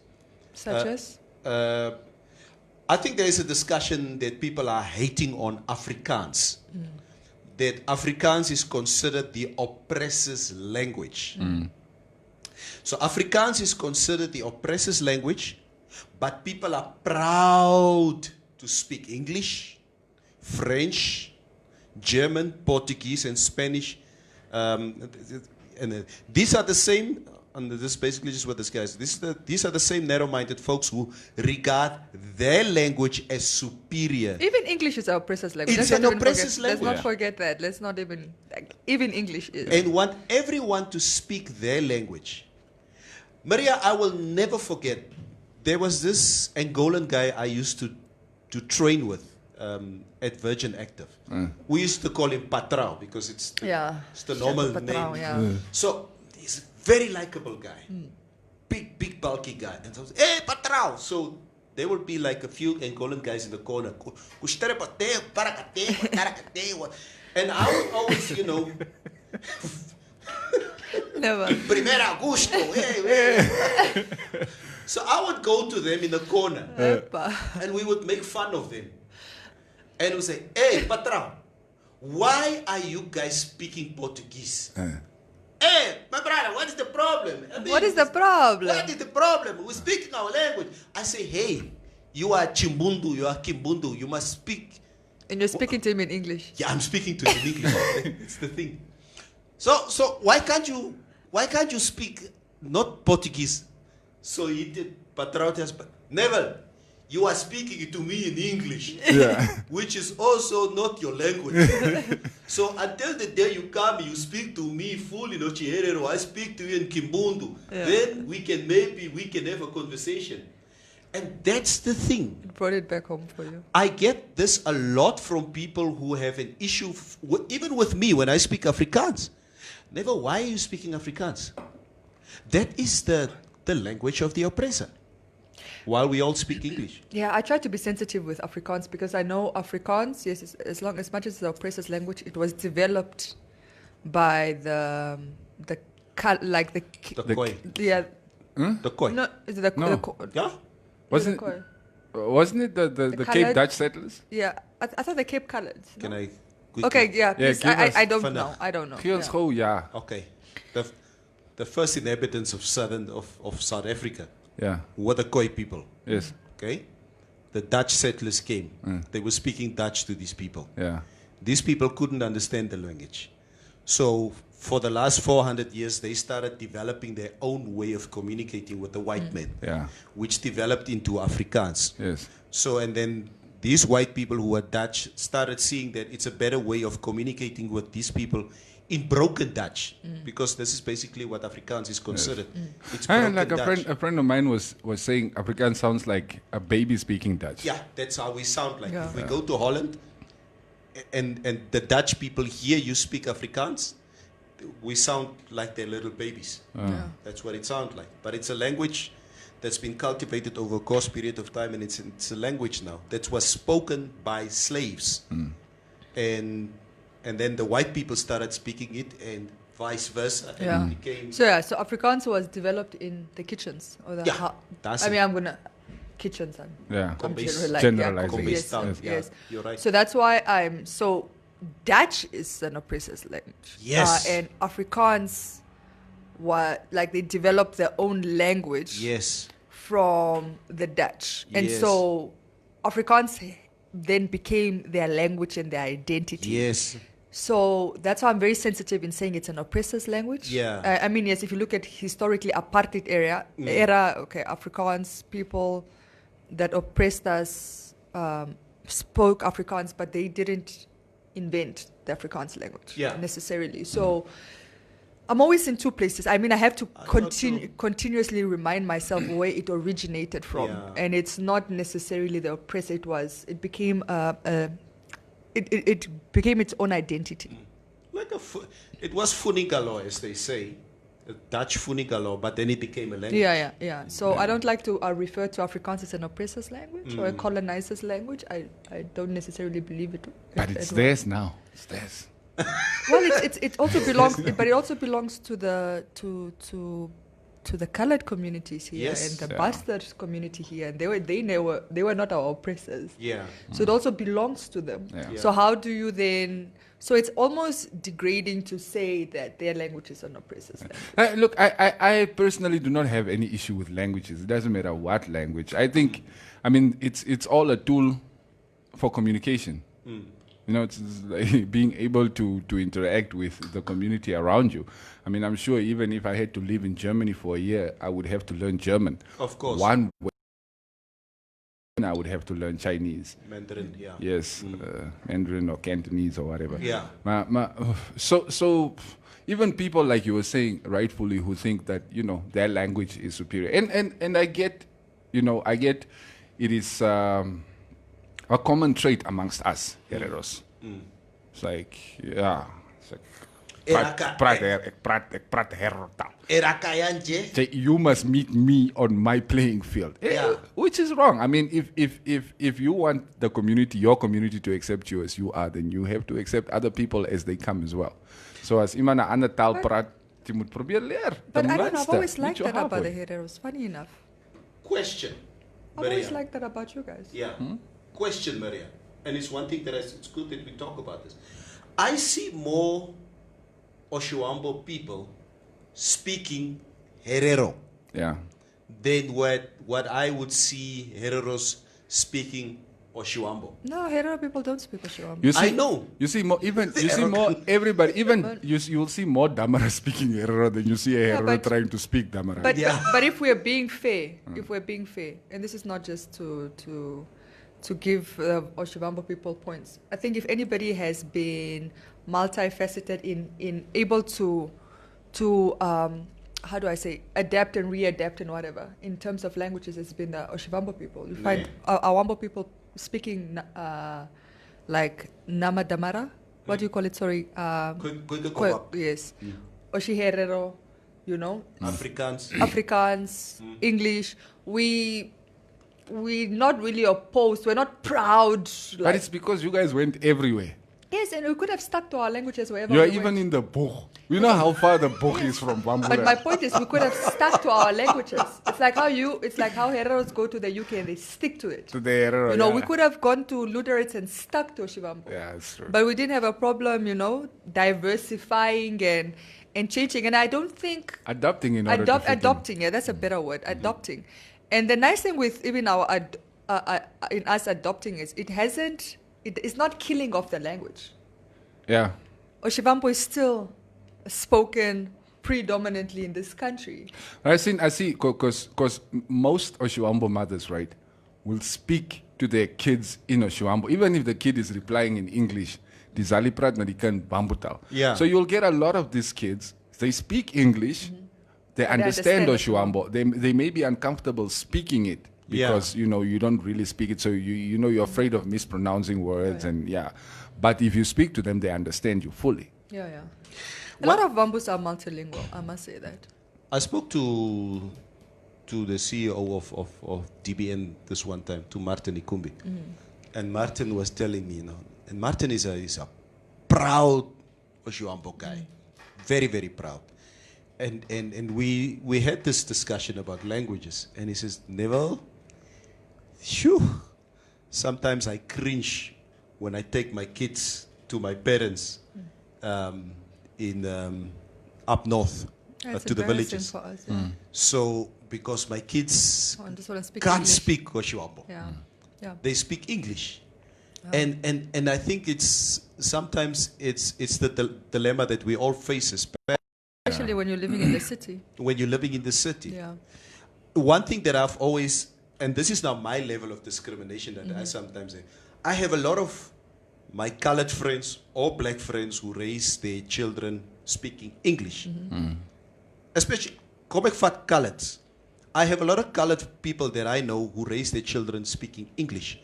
Such as? I think there is a discussion that people are hating on Afrikaans. That Afrikaans is considered the oppressor's language. So Afrikaans is considered the oppressor's language, but people are proud to speak English, French, German, Portuguese, and Spanish. And these are the same, and this is basically just what this guy is. These are the same narrow-minded folks who regard their language as superior. Even English is our oppressor's language. It's Let's an not even oppressor's forget- Let's language. not forget that. Let's not even, even English is. And want everyone to speak their language. Maria, I will never forget, there was this Angolan guy I used to train with at Virgin Active. We used to call him Patrao because it's the normal Patrao, name. yeah. So he's a very likable guy, big bulky guy. And so, hey Patrao. So there would be like a few Angolan guys in the corner. And I would always, Never. Primer Augusto. Hey. So I would go to them in the corner and we would make fun of them. And we say, hey, Patrão, why are you guys speaking Portuguese? Hey, my brother, what is the problem? What is the problem? What is the problem? We're speaking our language. I say, hey, you are Chimbundu, you are Kimbundu, you must speak. And you're speaking to him in English. Yeah, I'm speaking to him in English. It's the thing. So why can't you speak not Portuguese? So he did. Patrão tells, never. You are speaking to me in English, which is also not your language. So until the day you come, you speak to me full in Ochiherero, I speak to you in Kimbundu. Then we can have a conversation. And that's the thing. It brought it back home for you. I get this a lot from people who have an issue, even with me when I speak Afrikaans. Never, why are you speaking Afrikaans? That is the language of the oppressor. While we all speak English. Yeah, I try to be sensitive with Afrikaans because I know Afrikaans, yes, as much as the oppressor's language, it was developed by the Khoi. Yeah. The Khoi. No, is it the No. Yeah? Wasn't it the Cape Dutch settlers? Yeah, I thought the Cape Coloureds. Can no? I quickly? Okay, yeah, please. give us I don't for know. now. I don't know. Here's Yeah. how, yeah. Okay. The first inhabitants of South Africa Yeah. were the Khoi people. Yes. Okay? The Dutch settlers came. They were speaking Dutch to these people. Yeah. These people couldn't understand the language. So for the last 400 years, they started developing their own way of communicating with the white men, Yeah. which developed into Afrikaans. Yes. So, and then these white people who were Dutch started seeing that it's a better way of communicating with these people in broken Dutch, because this is basically what Afrikaans is considered. It's broken And like Dutch. a friend of mine was saying Afrikaans sounds like a baby speaking Dutch. Yeah, that's how we sound like. Yeah. If we go to Holland and the Dutch people hear you speak Afrikaans, we sound like they're little babies. That's what it sounds like. But it's a language that's been cultivated over a course period of time, and it's a language now that was spoken by slaves. And then the white people started speaking it, and vice versa. And Yeah. it became... So Afrikaans was developed in the kitchens or the that's I it. mean, I'm gonna kitchens. Yeah. I'm Kombuis. Generalizing. Kombuis Yes, town, yes. You're right. So that's why I'm so Dutch is an oppressor's language. Yes. And Afrikaans they developed their own language Yes. from the Dutch. And Yes. so Afrikaans then became their language and their identity. Yes. So that's why I'm very sensitive in saying it's an oppressor's language. Yeah. I mean, yes, if you look at historically apartheid era, Afrikaans people that oppressed us spoke Afrikaans, but they didn't invent the Afrikaans language necessarily. So I'm always in two places. I mean, I have to continuously remind myself where it originated from. Yeah. And it's not necessarily the oppressor. It became it became its own identity. Like it was Funigalo, as they say, a Dutch Funigalo, but then it became a language. Yeah. So I don't like to refer to Afrikaans as an oppressor's language or a colonizer's language. I don't necessarily believe it. But it's theirs now. It's theirs. Well, it also belongs, but it also belongs to the colored communities here and the bastard community here, and they were not our oppressors. Yeah. So it also belongs to them. Yeah. Yeah. So how do you then? So it's almost degrading to say that their language is an oppressor's language. Look, I personally do not have any issue with languages. It doesn't matter what language. I think, it's all a tool for communication. It's like being able to interact with the community around you. I'm sure even if I had to live in Germany for a year, I would have to learn German. Of course. One way I would have to learn Chinese. Mandarin, yeah. Yes, Mandarin or Cantonese or whatever. Yeah. So even people like you were saying rightfully who think that their language is superior, and I get it is a common trait amongst us, Hereros. It's like, yeah. It's like, ek praat hertaal. Say, you must meet me on my playing field. Which is wrong. I mean, if you want the community, your community to accept you as you are, then you have to accept other people as they come as well. So as iemand 'n ander taal praat, jy moet probeer leer. But I don't know, I've always liked that about the Hereros, funny enough. Question, I've always Maria. liked that about you guys. Yeah. Question, Maria. And it's one thing that it's good that we talk about this. I see more Oshuambo people speaking Herero Yeah. than what I would see Hereros speaking Oshuambo. No, Herero people don't speak Oshuambo. You see, I know. You see more. Even you see more. Everybody. Even you will see more Damara speaking Herero than you see a Yeah, Herero but- trying to speak Damara. But, Yeah. but if we're being fair, and this is not just to give Oshuambo people points. I think if anybody has been multifaceted in able to how do I say, adapt and readapt and whatever in terms of languages, it's been the Oshuambo people. You find Awambo people speaking like Nama Damara. What do you call it? Sorry. Yes. Oshiherero, you know. Afrikaans, English. We're not really opposed. We're not proud. But it's because you guys went everywhere. Yes, and we could have stuck to our languages wherever You are we even went. in the Bog. You know how far the Bog is from Bambula. But my point is, we could have stuck to our languages. It's like how Hereros go to the UK and they stick to it. To the Herero, You know, yeah. we could have gone to Luterates and stuck to Shivambo. Yeah, it's true. But we didn't have a problem, you know, diversifying and changing. And I don't think Adopting in order to fit in. adopting, yeah, that's a better word, adopting. And the nice thing with even our in us adopting is it's not killing off the language. Yeah. Oshivambo is still spoken predominantly in this country. I see, because most Oshuambo mothers, right, will speak to their kids in Oshuambo, even if the kid is replying in English. Die Zali praat na die kind Bambutal. Yeah. So you'll get a lot of these kids. They speak English. They understand understand Oshuambo. They may be uncomfortable speaking it because you know you don't really speak it, so you know you're afraid of mispronouncing words and yeah. But if you speak to them, they understand you fully. Yeah. A lot of Bambus are multilingual, I must say that. I spoke to the CEO of DBN this one time, to Martin Ikumbi. And Martin was telling me, you know, and Martin is a proud Oshuambo guy. Very, very proud. And we had this discussion about languages. And he says, Neville, sometimes I cringe when I take my kids to my parents in up north Yeah, it's to the embarrassing villages. for us, yeah. So because my kids I just want to speak can't English. speak Oshuambo, Yeah. they speak English, and I think it's sometimes it's the dilemma that we all face, Especially when you're living in the city. when you're living in the city. Yeah. One thing that I've always, and this is now my level of discrimination that I sometimes say, I have a lot of my colored friends or black friends who raise their children speaking English. Especially, kom ek vat coloreds. I have a lot of colored people that I know who raise their children speaking English.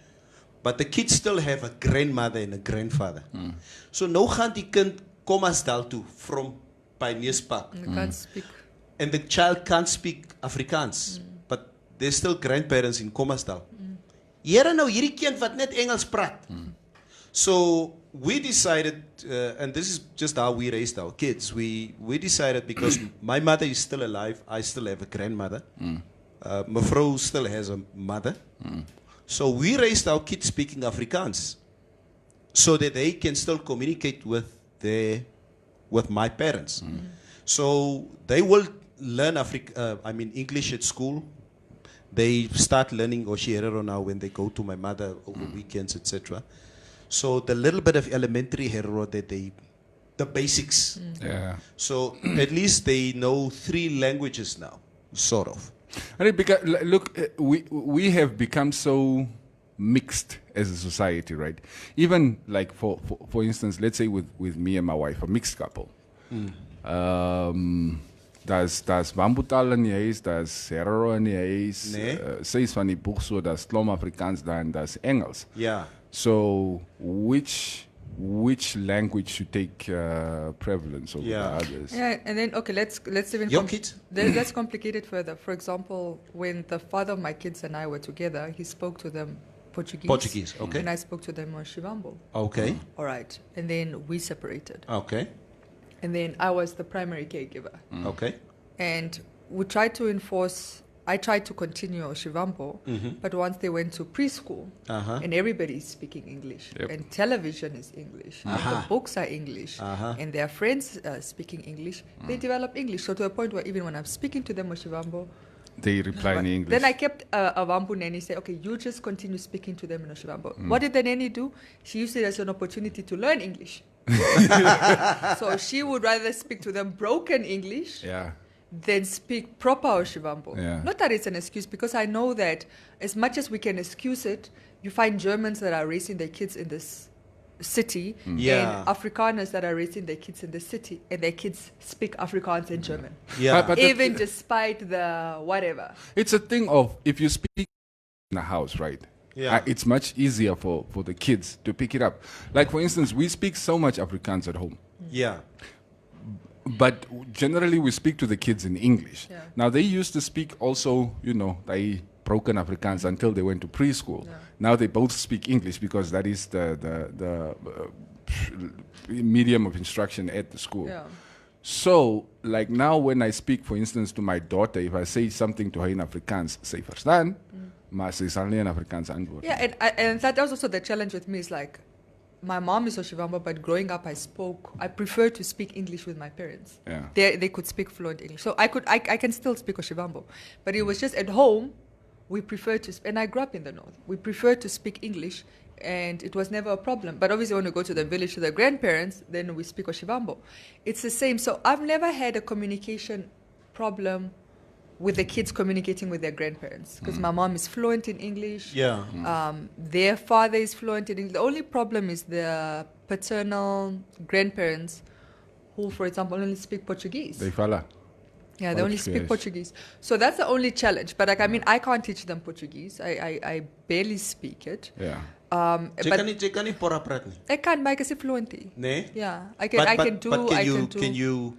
But the kids still have a grandmother and a grandfather. So nou gaan die kind Kommasdal toe from Pioneerspark. And they can't speak. And the child can't speak Afrikaans, but there's still grandparents in Kommasdal. Here nou hierdie kind wat net Engels praat. So we decided, and this is just how we raised our kids. We decided, because my mother is still alive, I still have a grandmother. Mevrou still has a mother. So we raised our kids speaking Afrikaans, so that they can still communicate with my parents. So they will learn English at school. They start learning Oshiherero now when they go to my mother over weekends, etc. So the little bit of elementary Herero that the basics. Yeah. So at least they know 3 languages now, sort of. And look, we have become so mixed as a society, right? Even like for instance, let's say with me and my wife, a mixed couple. Daar's Bamboetaal in die huis, daar's Herero in die huis. Nee. Sy is van die boeg so, daar's klom Afrikaans daar en daar's Engels. Yeah. So which language should take prevalence over Yeah. the others? Yeah, and then okay, let's even Your kids? let's complicate it further. For example, when the father of my kids and I were together, he spoke to them Portuguese. Portuguese, okay. And I spoke to them on Shivambo. Okay. All right, and then we separated, Okay. and then I was the primary caregiver, Okay. and we tried to enforce. I tried to continue Shivambo, but once they went to preschool, Uh-huh. and everybody is speaking English, Yep. and television is English, and the books are English, and their friends are speaking English, they develop English. So to a point where even when I'm speaking to them on Shivambo, They reply in English. then I kept a Wambu nanny say, okay, you just continue speaking to them in Shivambo. What did the nanny do? She used it as an opportunity to learn English. So she would rather speak to them broken English Yeah. than speak proper Oshivambo. Yeah. Not that it's an excuse, because I know that as much as we can excuse it, you find Germans that are raising their kids in this city Yeah. and Afrikaners that are raising their kids in the city, and their kids speak Afrikaans and German. Yeah. But Even despite the whatever. it's a thing of if you speak in a house, right? Yeah. It's much easier for the kids to pick it up. Like, for instance, we speak so much Afrikaans at home. Yeah. But generally, we speak to the kids in English. Yeah. Now, they used to speak also, they broken Afrikaans until they went to preschool. Yeah. Now they both speak English because that is the medium of instruction at the school. Yeah. So, like now when I speak, for instance, to my daughter, if I say something to her in Afrikaans, sy verstaan, maar sy sal nie in Afrikaans antwoord. Yeah, and that was also the challenge with me, is like, my mom is Oshivamba, but growing up I preferred to speak English with my parents. Yeah. They could speak fluent English. So I can still speak Oshivambo. But it was just at home, we preferred to, and I grew up in the north, we preferred to speak English, and it was never a problem. But obviously when we go to the village to the grandparents, then we speak Oshivambo. It's the same. So I've never had a communication problem with the kids communicating with their grandparents, because my mom is fluent in English. Yeah. Their father is fluent in English. The only problem is the paternal grandparents who, for example, only speak Portuguese. They fala. Yeah, they only speak Portuguese. Portuguese. So that's the only challenge. But I mean, I can't teach them Portuguese. I barely speak it. Yeah. Jy But kan nie porra praat nie. I can't make it fluently. Nee? Yeah, I can do. Can you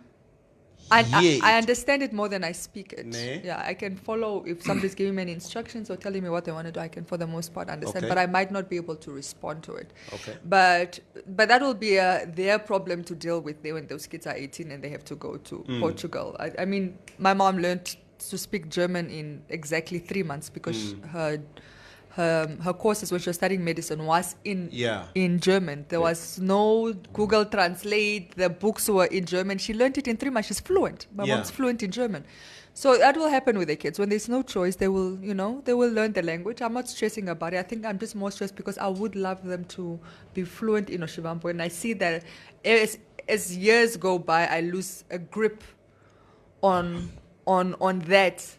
I hear it? understand it more than I speak it. Nee. Yeah, I can follow if somebody's giving me any instructions or telling me what they want to do. I can, for the most part, understand, Okay. but I might not be able to respond to it. Okay. But that will be their problem to deal with when those kids are 18 and they have to go to Portugal. I mean, my mom learned to speak German in exactly 3 months because her courses when she was studying medicine was in German. There was no Google Translate. The books were in German. She learned it in 3 months. She's fluent. My mom's fluent in German. So that will happen with the kids. When there's no choice, they will, they will learn the language. I'm not stressing about it. I think I'm just more stressed because I would love them to be fluent in Oshivambo. And I see that as years go by, I lose a grip on that.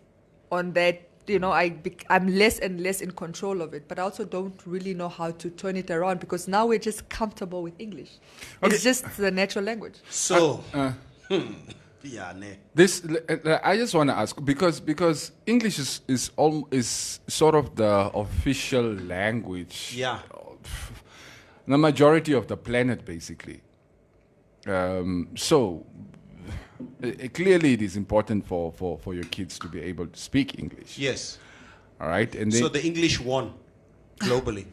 I'm less and less in control of it, but I also don't really know how to turn it around because now we're just comfortable with English. Okay. It's just the natural language. So, This I just want to ask because English is sort of the official language. Yeah. The majority of the planet, basically. So clearly, it is important for your kids to be able to speak English. Yes. All right, and So the English won globally.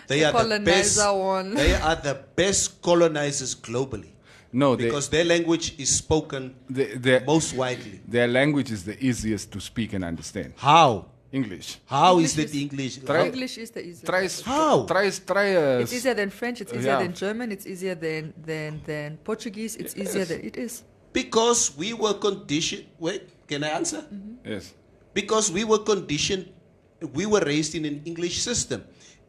They are the best. Colonizer won. They are the best colonizers globally. No, Because their language is spoken most widely. their language is the easiest to speak and understand. How? English. How English is it is- English? English is the easiest. How? Try It's easier than French. It's easier Yeah. than German. It's easier than Portuguese. It's easier than it is. Because we were conditioned. Wait, can I answer? Yes. Because we were conditioned. We were raised in an English system.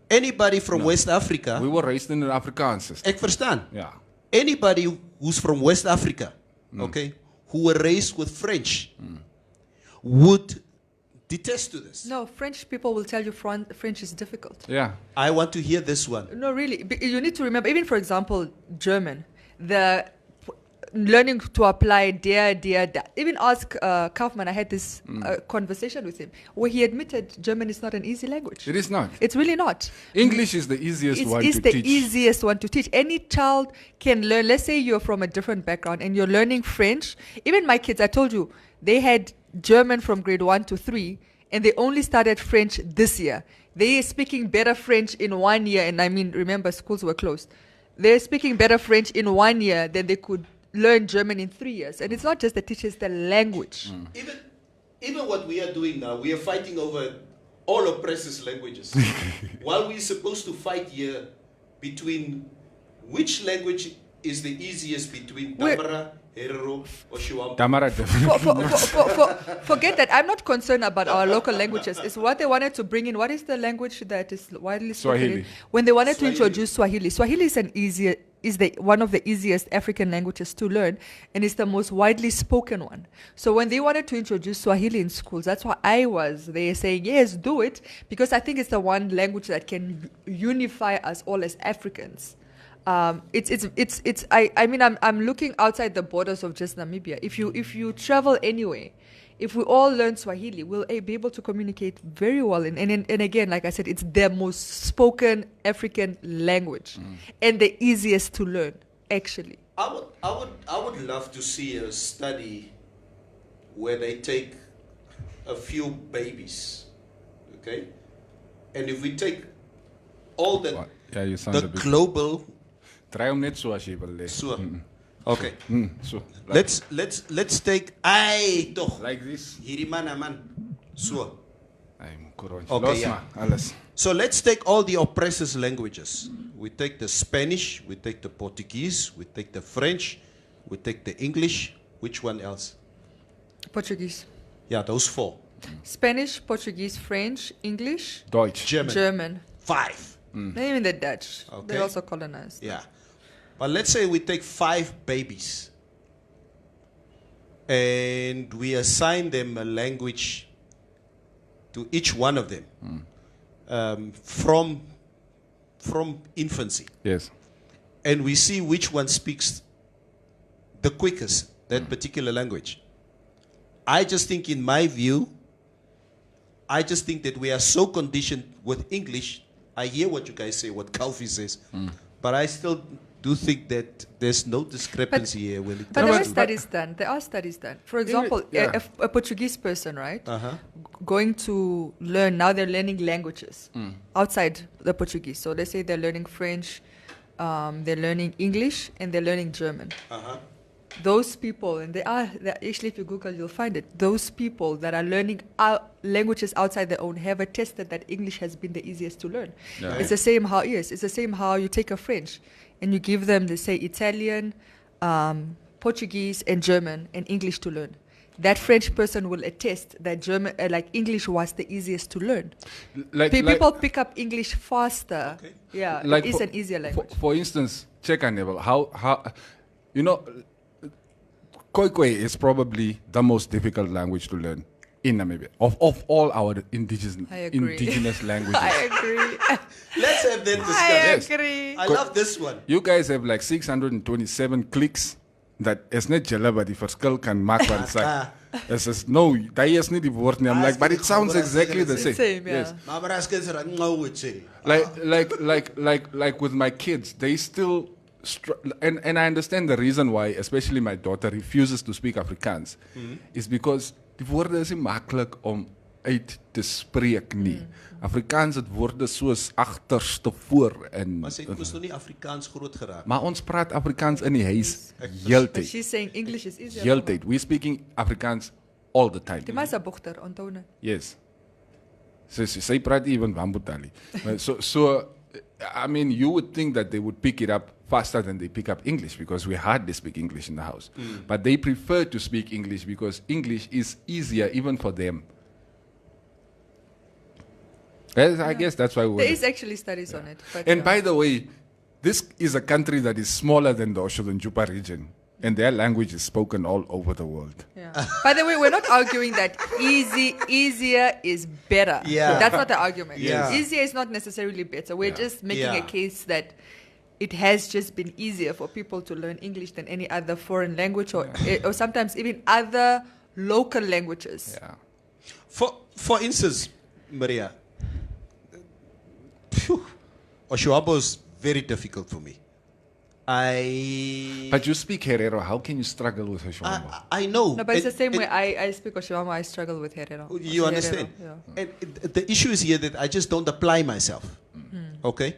Anybody from West Africa. We were raised in an Afrikaans system. Ek verstaan. Yeah. Anybody who's from West Africa, okay, who were raised with French, would detest to this. No, French people will tell you French is difficult. Yeah. I want to hear this one. No, really. You need to remember, even for example, German. The learning to apply der, that. Even ask Kaufman, I had this conversation with him where he admitted German is not an easy language. It is not. It's really not. English is the easiest one to It's the teach. easiest one to teach. Any child can learn. Let's say you're from a different background and you're learning French. Even my kids, I told you, they had German from grade 1 to 3 and they only started French this year. They are speaking better French in 1 year. And I mean, remember, schools were closed. They're speaking better French in 1 year than they could learn German in 3 years. And it's not just the teachers, the language. Even what we are doing now, we are fighting over all oppressors' languages. While we're supposed to fight here between which language is the easiest between Damara, Herero, or Shuam. Tamara, Forget that. I'm not concerned about our local languages. It's what they wanted to bring in. What is the language that is widely spoken? Swahili. When they wanted Swahili. to introduce Swahili. Swahili is one of the easiest African languages to learn, and it's the most widely spoken one. So when they wanted to introduce Swahili in schools, that's why I was there saying, yes, do it, because I think it's the one language that can unify us all as Africans. I'm looking outside the borders of just Namibia. If you travel anywhere, if we all learn Swahili, we'll be able to communicate very well. And again, like I said, it's the most spoken African language and the easiest to learn, actually. I would love to see a study where they take a few babies, okay, and if we take all the Yeah, you sound a bit... global. Try om net so as jy wil lê. So, okay. So. Let's take toch. Like this. Hierdie man. So. I'm correct. Okay, yeah. Alles. So let's take all the oppressors' languages. We take the Spanish, we take the Portuguese, we take the French, we take the English. Which one else? Portuguese. Yeah, those 4. Spanish, Portuguese, French, English, Deutsch. German. 5. Even the Dutch. Okay. They also colonized. Yeah. But let's say we take 5 babies and we assign them a language to each one of them from infancy. Yes. And we see which one speaks the quickest that particular language. I just think, in my view, that we are so conditioned with English. I hear what you guys say, what Kalfi says, but I still do think that there's no discrepancy here. When it But comes there are to studies done. There are studies done. For example, yeah. a Portuguese person, right, Uh-huh. going to learn, now they're learning languages outside the Portuguese. So they say they're learning French, they're learning English, and they're learning German. Uh-huh. Those people, and actually if you Google, you'll find it. Those people that are learning languages outside their own have attested that English has been the easiest to learn. Yeah. It's the same how you take a French and you give them, they say, Italian, Portuguese, and German, and English to learn. That French person will attest that English was the easiest to learn. People pick up English faster. Okay. Yeah, Like it is for- an easier language. For instance, check and level. How you know, Khoikhoi is probably the most difficult language to learn in Namibia of all our I agree. indigenous languages. I agree. Let's have that discussion. I Yes. agree. I love this one. You guys have like 627 clicks that is net julle wat die verskil kan maak want sê is no, daai is nie die woord nie. I'm like, but it sounds exactly the same. Same, yeah. Yes. Maar Braskins are no would say. Like with my kids, they still and I understand the reason why, especially my daughter refuses to speak Afrikaans, is because die woorde is nie maklik om uit te spreek nie. Afrikaans het woorde soos agterste voor en Maar sy het mos nog nie Afrikaans groot geraak. maar ons praat Afrikaans in die huis But heeltyd. she's saying English is easier. Heeltyd. We're speaking Afrikaans all the time. Die meeste bochter, onthou net. Yes. Sy praat even Wambutali. So, I mean, you would think that they would pick it up faster than they pick up English because we hardly speak English in the house. But they prefer to speak English because English is easier even for them. I guess that's why There is actually studies on it. But And by the way, this is a country that is smaller than the Osho-Juba region. And their language is spoken all over the world. yeah. By the way, we're not arguing that easier is better. Yeah. That's not the argument. Yeah. Easier is not necessarily better. We're Yeah. just making Yeah. a case that it has just been easier for people to learn English than any other foreign language, or sometimes even other local languages. Yeah. For instance, Maria, Oshuabo is very difficult for me. But you speak Herero. How can you struggle with Oshuabo? I know. No, but it's the same way I speak Oshiwamo, I struggle with Herero. You understand? Yeah. And the issue is here that I just don't apply myself. Okay?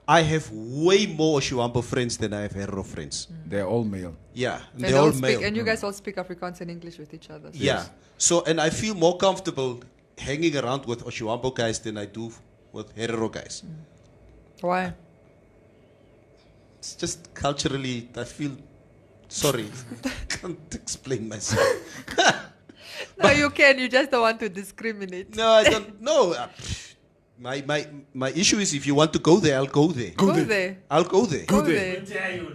I have way more Oshuambo friends than I have Herero friends. They're all male. Yeah, And they're all speak, male. and you guys all speak Afrikaans and English with each other. Yeah. So, and I feel more comfortable hanging around with Oshuambo guys than I do with Herero guys. Why? It's just culturally, I feel, sorry, I can't explain myself. No, you can. You just don't want to discriminate. No, I don't, no. My issue is if you want to go there, I'll go there. Go there. I'll go there. Go there.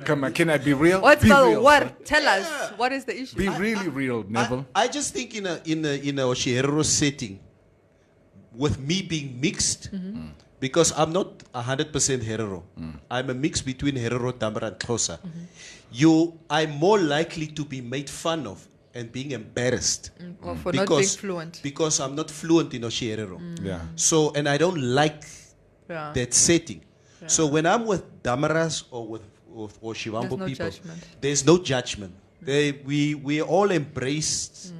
Come on, can I be real? What's be the real, what? son. Tell us. What is the issue? Be really real, Neville. I just think in a Oshihero setting, with me being mixed, because I'm not 100% Herero. I'm a mix between Herero, Tamara, and Xhosa. I'm more likely to be made fun of and being embarrassed Or for not being fluent. because I'm not fluent in Oshihero. Yeah. So, and I don't like Yeah. that setting. So when I'm with Damaras or with Shivambo There's no people, judgment. there's no judgment. We all embraced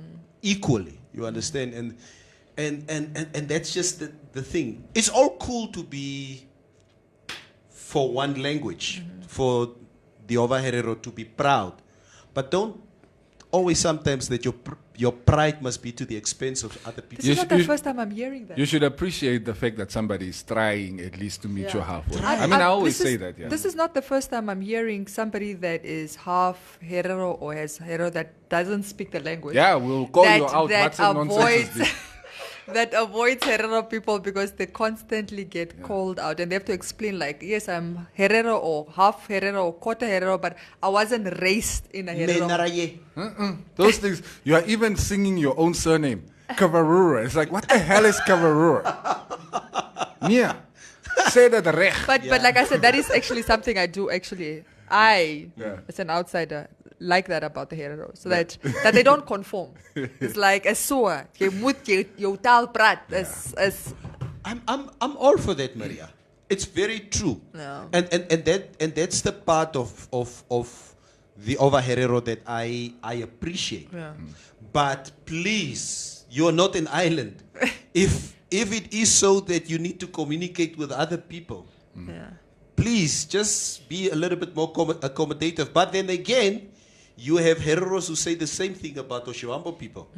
equally. You understand? And that's just the thing. It's all cool to be for one language, for the Ova Herero to be proud, but don't always sometimes that your pride must be to the expense of other people. This is not the first time I'm hearing that. You should appreciate the fact that somebody is trying at least to meet Yeah. you halfway. I mean, I always say that. Yeah. This is not the first time I'm hearing somebody that is half Herero or has Herero that doesn't speak the language. Yeah, we'll call you that- out. that What's the nonsense is avoids- this? that avoids Herero people because they constantly get called out and they have to explain like, yes, I'm Herero or half Herero or quarter Herero, but I wasn't raised in a Herero. Menaraye. Those things. You are even singing your own surname, Kavarura. It's like, what the hell is Kavarura? Nia, say that reg. But like I said, that is actually something I do actually. I, as an outsider, like that about the Herero. So that they don't conform. It's like a soa. You moet jou taal praat. I'm all for that, Maria. It's very true. No. And that's the part of the Ova Herero that I appreciate. Yeah. But please, you're not an island. If it is so that you need to communicate with other people, Yeah. please just be a little bit more accommodative. But then again, you have Hereros who say the same thing about Oshiwambo people.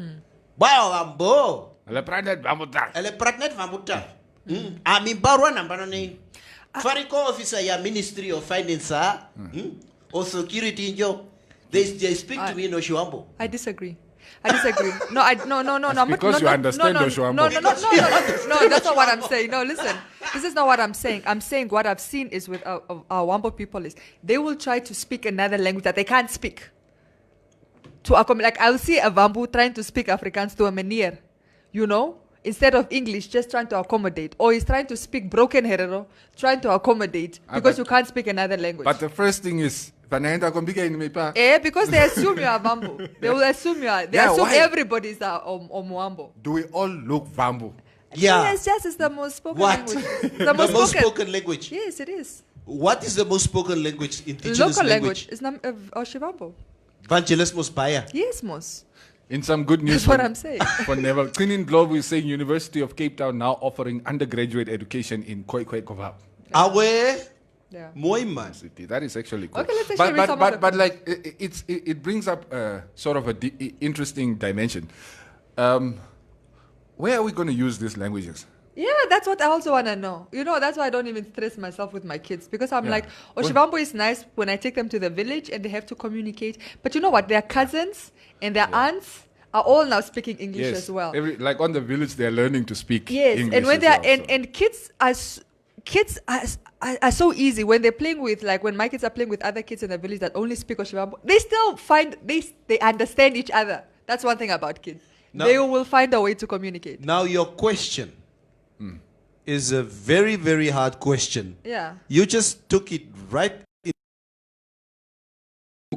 Wow, Ambo. Hulle praat net Bambotaal. Hulle praat net van Boeta. Ami barwa nambano ni. Fariko officer ya Ministry of Finance or security njo. They speak to me in Oshiwambo. I disagree. No, I'm because you understand Oshuambo. No, that's not what I'm saying. No, listen. This is not what I'm saying. I'm saying what I've seen is with our Wambo people is they will try to speak another language that they can't speak. To accommodate, like I'll see a Wambo trying to speak Afrikaans to a meneer, instead of English, just trying to accommodate. Or he's trying to speak broken Herero, trying to accommodate because you can't speak another language. But the first thing is, because Because they assume you are Wambo. They will assume you are. They assume everybody is Mwambo. do we all look Bambo? Yeah. Yes, just it's the most spoken What? language. The most spoken language. Yes, it is. What is the most spoken language? Indigenous Local language. language is Oshivambo. Vangelis Mosbaya. Yes, Mos. In some good news That's what for- I'm saying. for Neville, Cleaning Globe is saying University of Cape Town now offering undergraduate education in Khoikhoi Kovab. Awe. Yeah. Mooi man. City. That is actually cool. Okay, let's actually read some of the but like it brings up sort of a interesting dimension. Where are we going to use these languages? Yeah, that's what I also want to know. That's why I don't even stress myself with my kids because I'm Yeah. like, Oshivambo is nice when I take them to the village and they have to communicate. But you know what? Their cousins and their aunts are all now speaking English as well. Like on the village, they're learning to speak Yes, English. and when as they are well, so. and kids are so easy when they're playing with when my kids are playing with other kids in the village that only speak Oshivambo. They still find they understand each other. That's one thing about kids. Now- They will find a way to communicate. Now your question is a very, very hard question. Yeah. You just took it right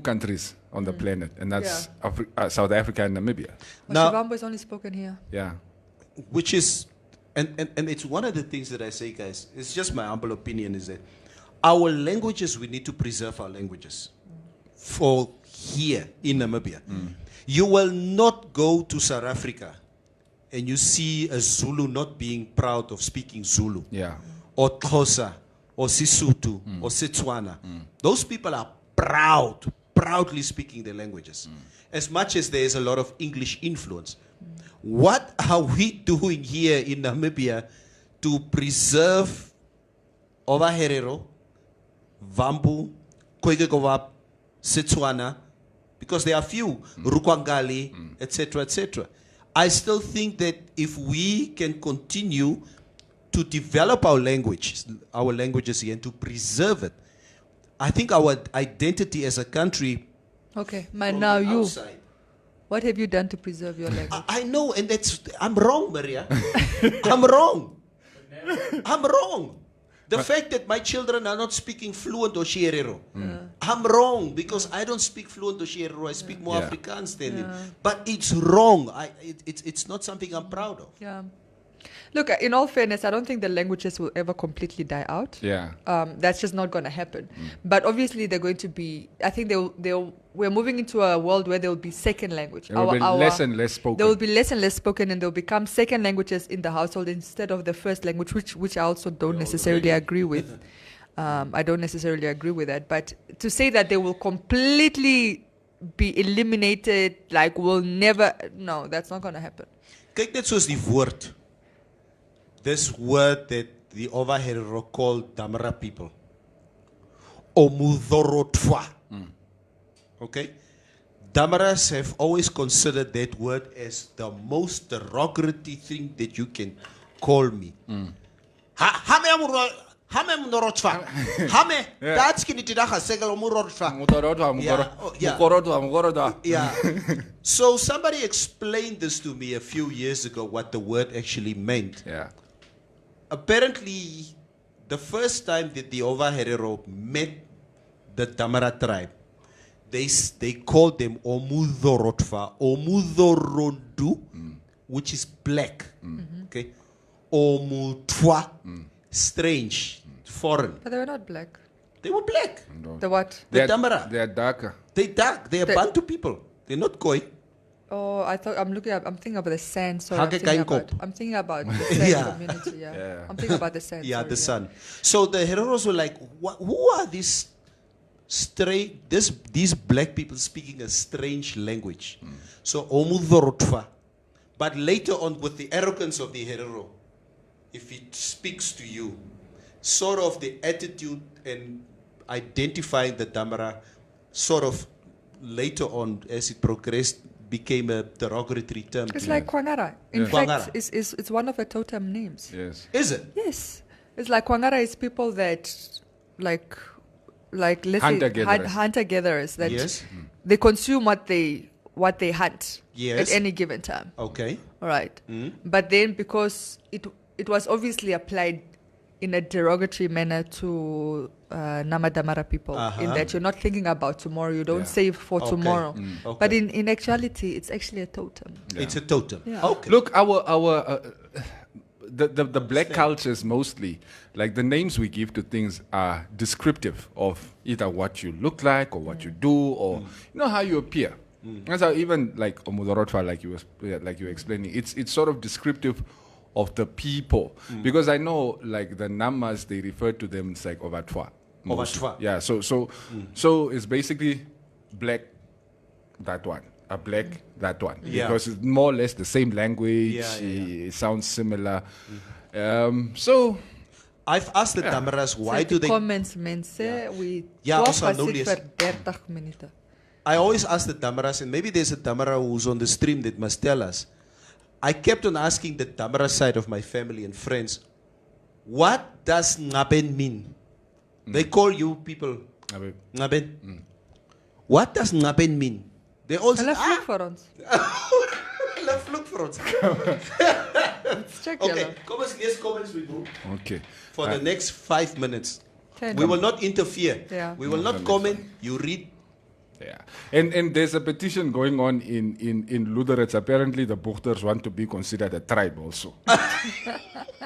countries on the planet, and that's South Africa and Namibia. Now- Shivambo is only spoken here. Yeah. Which is, and it's one of the things that I say, guys, it's just my humble opinion, is that our languages, we need to preserve our languages for here in Namibia. You will not go to South Africa and you see a Zulu not being proud of speaking Zulu, Yeah. or Xhosa, or Sesotho, or Setswana. Those people are proudly speaking their languages. As much as there is a lot of English influence. What are we doing here in Namibia to preserve Ovaherero, Vambu, Koigegowap, Setswana? Because there are few, Rukwangali, etc., etc. I still think that if we can continue to develop our languages here, and to preserve it, I think our identity as a country. Okay, man, from now the you. outside- What have you done to preserve your language? I know, and I'm wrong, Maria. I'm wrong. I'm wrong. The fact that my children are not speaking fluent Oshierero, I'm wrong, because I don't speak fluent Oshierero. I speak more Yeah. Afrikaans than it. But it's wrong. It's not something I'm proud of. Yeah. Look, in all fairness, I don't think the languages will ever completely die out. Yeah. That's just not going to happen. But obviously, they're going to be. I think we're moving into a world where there will be second language. There will be less and less spoken. There will be less and less spoken, and they'll become second languages in the household instead of the first language, which I also don't necessarily agree with. I don't necessarily agree with that. But to say that they will completely be eliminated, like will never, no, that's not going to happen. Kyk net soos die woord. This word that the Ovaherero called Damara people. Omudorotwa. Okay? Damaras have always considered that word as the most derogatory thing that you can call me. Hame mudorotwa. Hame. That's kinitida hasegel omudorotwa. Mukorodwa. Yeah. So somebody explained this to me a few years ago, what the word actually meant. Yeah. Apparently, the first time that the Ovaherero met the Damara tribe, they called them Omudorotwa, Omudorondu, which is black. Okay? Omutwa, strange, foreign. But they were not black. They were black. The what? The Damara. They are darker. They dark. They are Bantu people. They're not Khoi. Oh, I thought I'm thinking about the sand. Sorry, Hake Kainkop. I'm thinking about the sand Yeah. community. Yeah. Yeah. I'm thinking about the sand. Yeah, sorry, the sun. So the Hereros were like, who are these these black people speaking a strange language? So Omudorotwa. But later on, with the arrogance of the Herero, if he speaks to you, sort of the attitude and identifying the Damara, sort of later on, as it progressed, became a derogatory term. It's to like you. Kwangara. In Yeah. fact, Kwangara. it's one of the totem names. Yes. Is it? Yes, it's like Kwangara is people that like let's Hunter-gatherers. say hunter-gatherers that Yes. they consume what they hunt Yes. at any given time. Okay. All right. But then because it was obviously applied in a derogatory manner to Namadamara people, in that you're not thinking about tomorrow, you don't save for Okay. tomorrow. Okay. But in actuality, it's actually a totem. It's a totem. Yeah. Okay. Look, the black cultures mostly, like the names we give to things are descriptive of either what you look like or what you do or you know how you appear. That's how even like Omudorotwa, like you were explaining, it's sort of descriptive of the people because I know like the Namas they refer to them as like Ovatwa. mostly. Ovatwa. Yeah, so it's basically black that one. A black, that one. Yeah. Because it's more or less the same language. Yeah. It sounds similar. So, I've asked the Damaras, why do they... Comments, mense. We Ja, talk ons sal nou as lees. vir 30 minute. I always ask the Damaras, and maybe there's a Damara who's on the stream that must tell us. I kept on asking the Damara side of my family and friends, what does Ngaben mean? They call you people Ngaben. What does Ngaben mean? They all say, Hulle vloek vir ons. hulle vloek vir ons. Check Okay, julle. kom ons lees comments we do okay. for the next 5 minutes. 10. We will not interfere. Yeah. We will not comment. You read Yeah. And there's a petition going on in Luderitz. Apparently, the Buchters want to be considered a tribe also.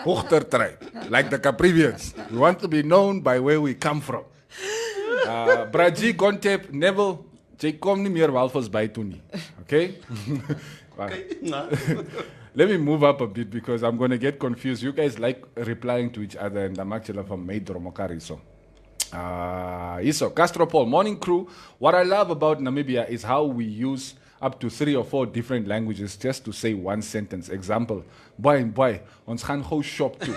Buchter tribe, like the Caprivians. We want to be known by where we come from. Braji, Gontep, Neville, jy kom nie meer walvis by toe nie. Okay? Let me move up a bit because I'm going to get confused. You guys like replying to each other, and I'm actually from Maidromokari, so. Iso, Castro Paul, morning crew. What I love about Namibia is how we use up to 3 or 4 different languages just to say one sentence. Example, boy, ons gaan go shop toe.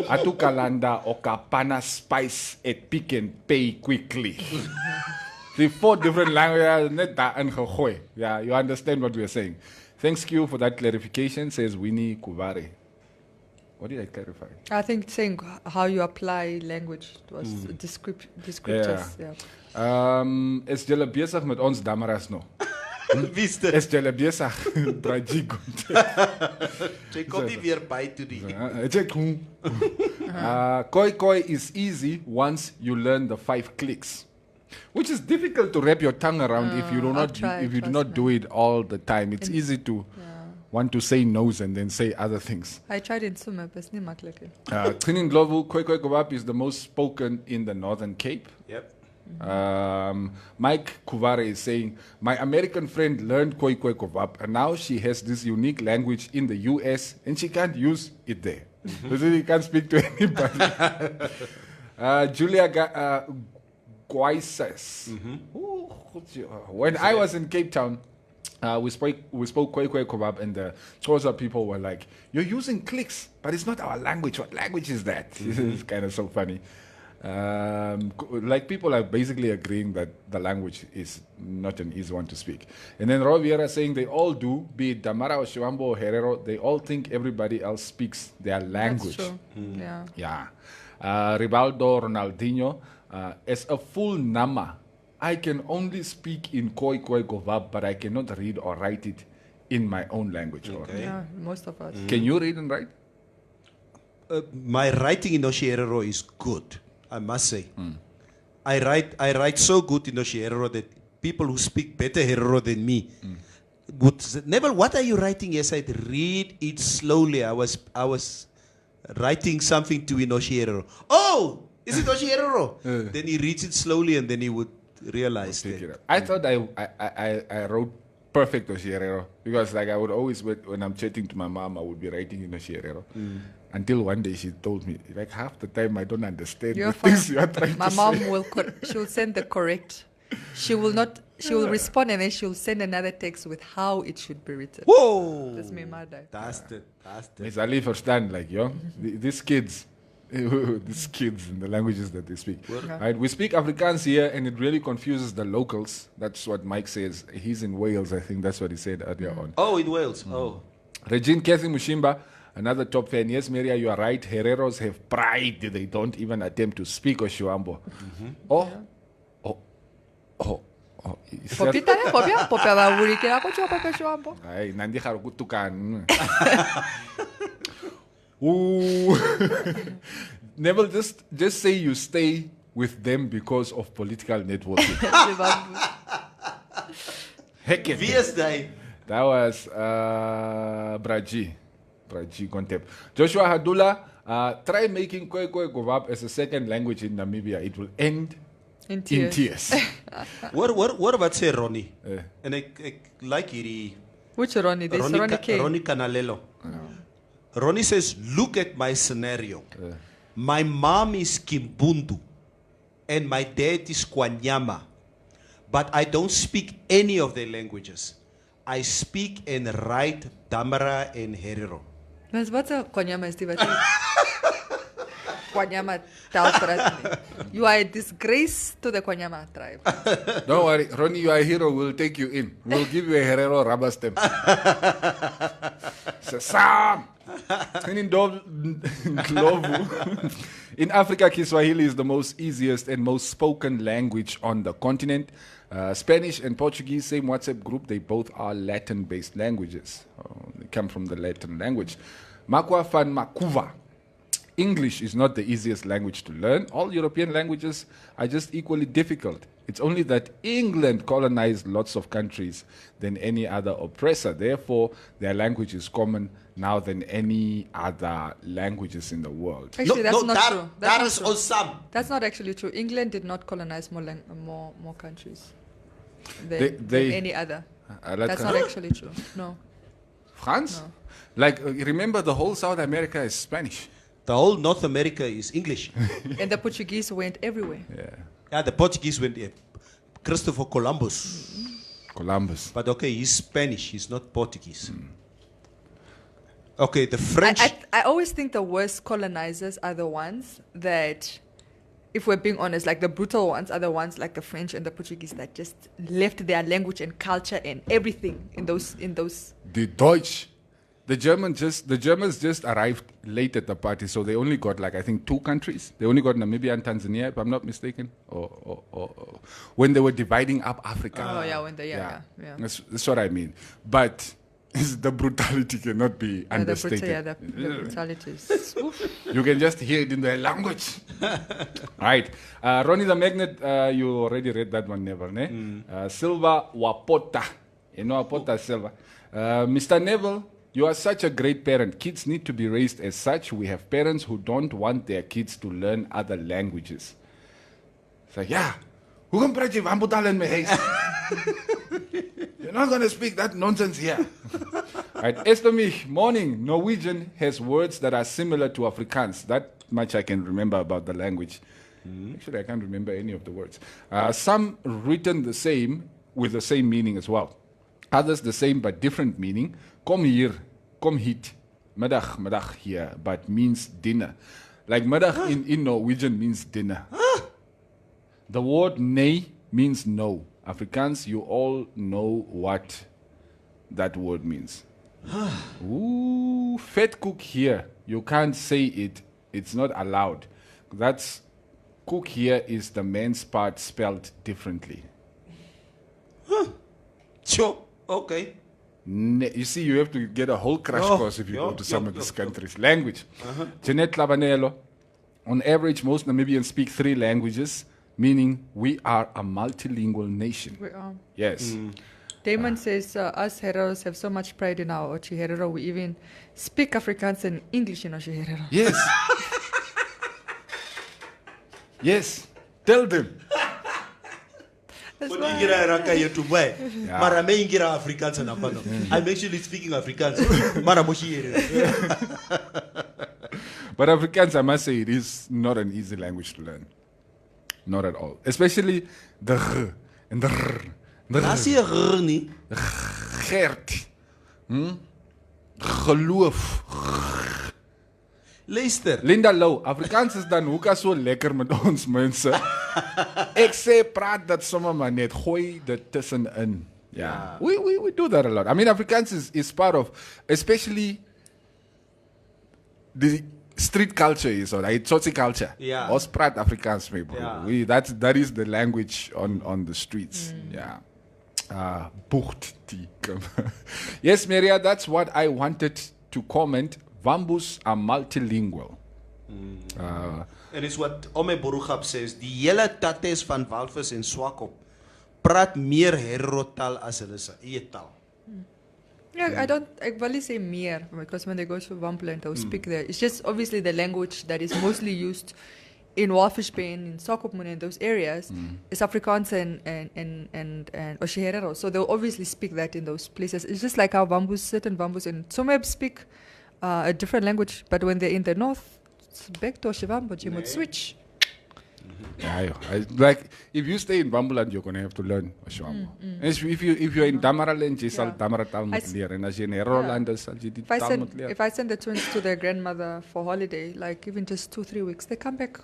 Atu kalanda okapana spice at Pick and Pay quickly. The 4 different languages, net daar ingegooi. Yeah, you understand what we're saying. Thanks, Q, for that clarification, says Winnie Kuvari. What did I clarify? I think saying how you apply language was descriptors. Yeah. Is julle besig met ons damaras nog? Wie is dit? Is julle besig? Braji Jy kom nie weer by toe nie. Koi is easy once you learn the 5 clicks, which is difficult to wrap your tongue around if you do not do it all the time. It's easy to want to say no's and then say other things. I tried in Sumer, but it's not makkelijk. Trinin Glovu, Koi Kowap is the most spoken in the Northern Cape. Yep. Mike Kuvare is saying, my American friend learned Koi Kowap and now she has this unique language in the US and she can't use it there. So she can't speak to anybody. Julia Guaises. When I was in Cape Town, we spoke Koi Kowap and the Xhosa people were like, you're using clicks, but it's not our language. What language is that? It's kind of so funny. Like people are basically agreeing that the language is not an easy one to speak. And then Roviera saying they all do, be it Damara or Shivambo or Herero, they all think everybody else speaks their language. That's true. Yeah. Rivaldo Ronaldinho, as a full Nama, I can only speak in Koi Kowap, but I cannot read or write it in my own language. Okay. Yeah, most of us. Can you read and write? My writing in Oshierero is good, I must say. I write so good in Oshierero that people who speak better Herero than me would say, Neville, what are you writing? Yes, I'd read it slowly. I was writing something to in Oshierero. Oh, is it Oshierero? Then he reads it slowly and then he would realize that. I thought I wrote perfect Oshierero because like I would always, when I'm chatting to my mom, I would be writing in Oshierero. Until one day she told me, like half the time I don't understand the things you are trying My to mom say. she'll send the correct. She will respond and then she'll send another text with how it should be written. Whoa! That's my mother. That's it. It's Ali understand, like, these kids in the languages that they speak. Right? We speak Afrikaans here and it really confuses the locals. That's what Mike says. He's in Wales, I think that's what he said earlier on. Oh, in Wales. Oh. Regine Kathy Mushimba, another top fan. Yes, Maria, you are right. Hereros have pride. They don't even attempt to speak Oshuambo. Ay, nandi harukutukan. Ooh. Neville, just say you stay with them because of political networking. Heck it. That was Braji Gontep. Joshua Hadula, try making Koi Kowap as a second language in Namibia. It will end in tears. What about say Ronnie? And I like hierdie. Which Ronnie? This Ronnie K. Ronnie Canalello. Ronnie says, look at my scenario. My mom is Kimbundu and my dad is Kwanyama. But I don't speak any of their languages. I speak and write Damara and Herero. Mas wat se Kwanyama is die wat Kwanyama taal. You are a disgrace to the Kwanyama tribe. Don't worry, Ronnie, you are a hero. We'll take you in. We'll give you a Herero rubber stamp. Sam! In Africa, Kiswahili is the most easiest and most spoken language on the continent. Spanish and Portuguese, same WhatsApp group, they both are Latin-based languages. They come from the Latin language. Makwa van Makuva. English is not the easiest language to learn. All European languages are just equally difficult. It's only that England colonized lots of countries than any other oppressor. Therefore, their language is common now than any other languages in the world. Actually, that's not true. That's That not is true. awesome. That's not actually true. England did not colonize more countries than, They- than any other. That's not actually true. No. France? No. Like, remember the whole South America is Spanish. The whole North America is English. And the Portuguese went everywhere. Yeah. Yeah, the Portuguese went there. Christopher Columbus. Columbus. But okay, he's Spanish. He's not Portuguese. Okay, the French. I always think the worst colonizers are the ones that, if we're being honest, like the brutal ones are the ones like the French and the Portuguese that just left their language and culture and everything in those. The Deutsch. The Germans just arrived late at the party, so they only got like I think 2 countries. They only got Namibia and Tanzania, if I'm not mistaken, or when they were dividing up Africa. Oh yeah, when they yeah. That's what I mean. But the brutality cannot be understated. The brutality is. Oof. You can just hear it in their language. Right. Ronnie the Magnet, you already read that one, Neville, ne? Silva Wapota. You know Wapota Silva. Mr. Neville, you are such a great parent. Kids need to be raised as such. We have parents who don't want their kids to learn other languages. It's like, yeah, who can praat jy Wambotaal in my huis? You're not going to speak that nonsense here. Right. Estomich, morning. Norwegian has words that are similar to Afrikaans. That much I can remember about the language. Actually, I can't remember any of the words. Some written the same with the same meaning as well. Others the same but different meaning. Kom hier, kom hit. Middag, middag here, but means dinner. Like middag in Norwegian means dinner. The word nee means no. Afrikaans, you all know what that word means. Ooh, vet cook here. You can't say it. It's not allowed. That's cook here is the man's part spelled differently. Sure. Okay. You see, you have to get a whole crash course if you go to some of these countries. Language. Jeanette Labanelo. On average, most Namibians speak 3 languages, meaning we are a multilingual nation. We are. Yes. Damon says, us Hereros have so much pride in our Ochi Herero. We even speak Afrikaans and English in Ochi Herero. Yes. Yes. Tell them. That's But why. ingira raka yetu boy. Mara me ingira Afrikaans na pano. I'm actually speaking Afrikaans. Mara moshi. But Afrikaans, I must say, it is not an easy language to learn. Not at all. Especially the r and the r. Nasi nie. Gert. Geloof. Luister. Linda Lou, Afrikaans is dan hoeka so lekker met ons mense. Ek sê praat dat sommer maar net gooi dit tussenin. Yeah. We do that a lot. I mean, Afrikaans is part of, especially the street culture is or Tsotsi culture. Yeah. Ons praat Afrikaans mee, bro. Yeah. That is the language on the streets. Yeah. Bocht. Yes, Maria, that's what I wanted to comment. Wambus are multilingual. En is wat Ome Boerugap says, die hele tates van Walvis en Swakop praat meer Herero-taal as hulle se eie taal. Yeah, I barely say meer because when they go to Wampland, they'll speak there. It's just obviously the language that is mostly used in Walfish Bay and in Swakopmund and those areas is Afrikaans and Oshiherero. So they'll obviously speak that in those places. It's just like how Wambus, certain Wambus and Tsumeb speak a different language, but when they're in the north, it's back to Oshivambo, you would switch. Yeah, like if you stay in Bambuland, you're gonna have to learn Oshwambo. If you're in Damaraland, you sal Damara taal moet leer. En as jy in Heroland is, sal jy die taal moet leer. If I send the twins to their grandmother for holiday, like even just 2-3 weeks, they come back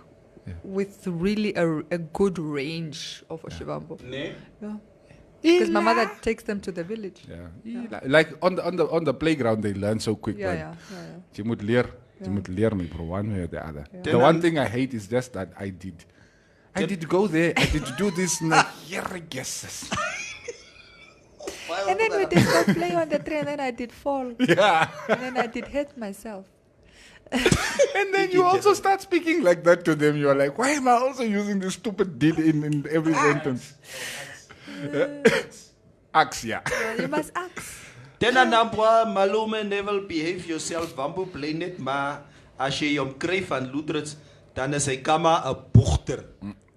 with really a good range of Oshivambo. Nee. Yeah. Because my mother takes them to the village. Yeah. Like on the playground, they learn so quick. Yeah. Jy moet leer. Jy moet leer my bro, one way or the other. Yeah. The one thing I hate is just that I did go there. I did do this. And guesses. And then we did go play on the train, and then I did fall. Yeah. And then I did hurt myself. And then you also start speaking like that to them. You are like, why am I also using this stupid did in every sentence? Axe, yeah. You must ask. Tena nampwa malume never behave yourself. Bamboe bly net maar as jy hom kry van Loedrits, dan is hy kama 'n boegter.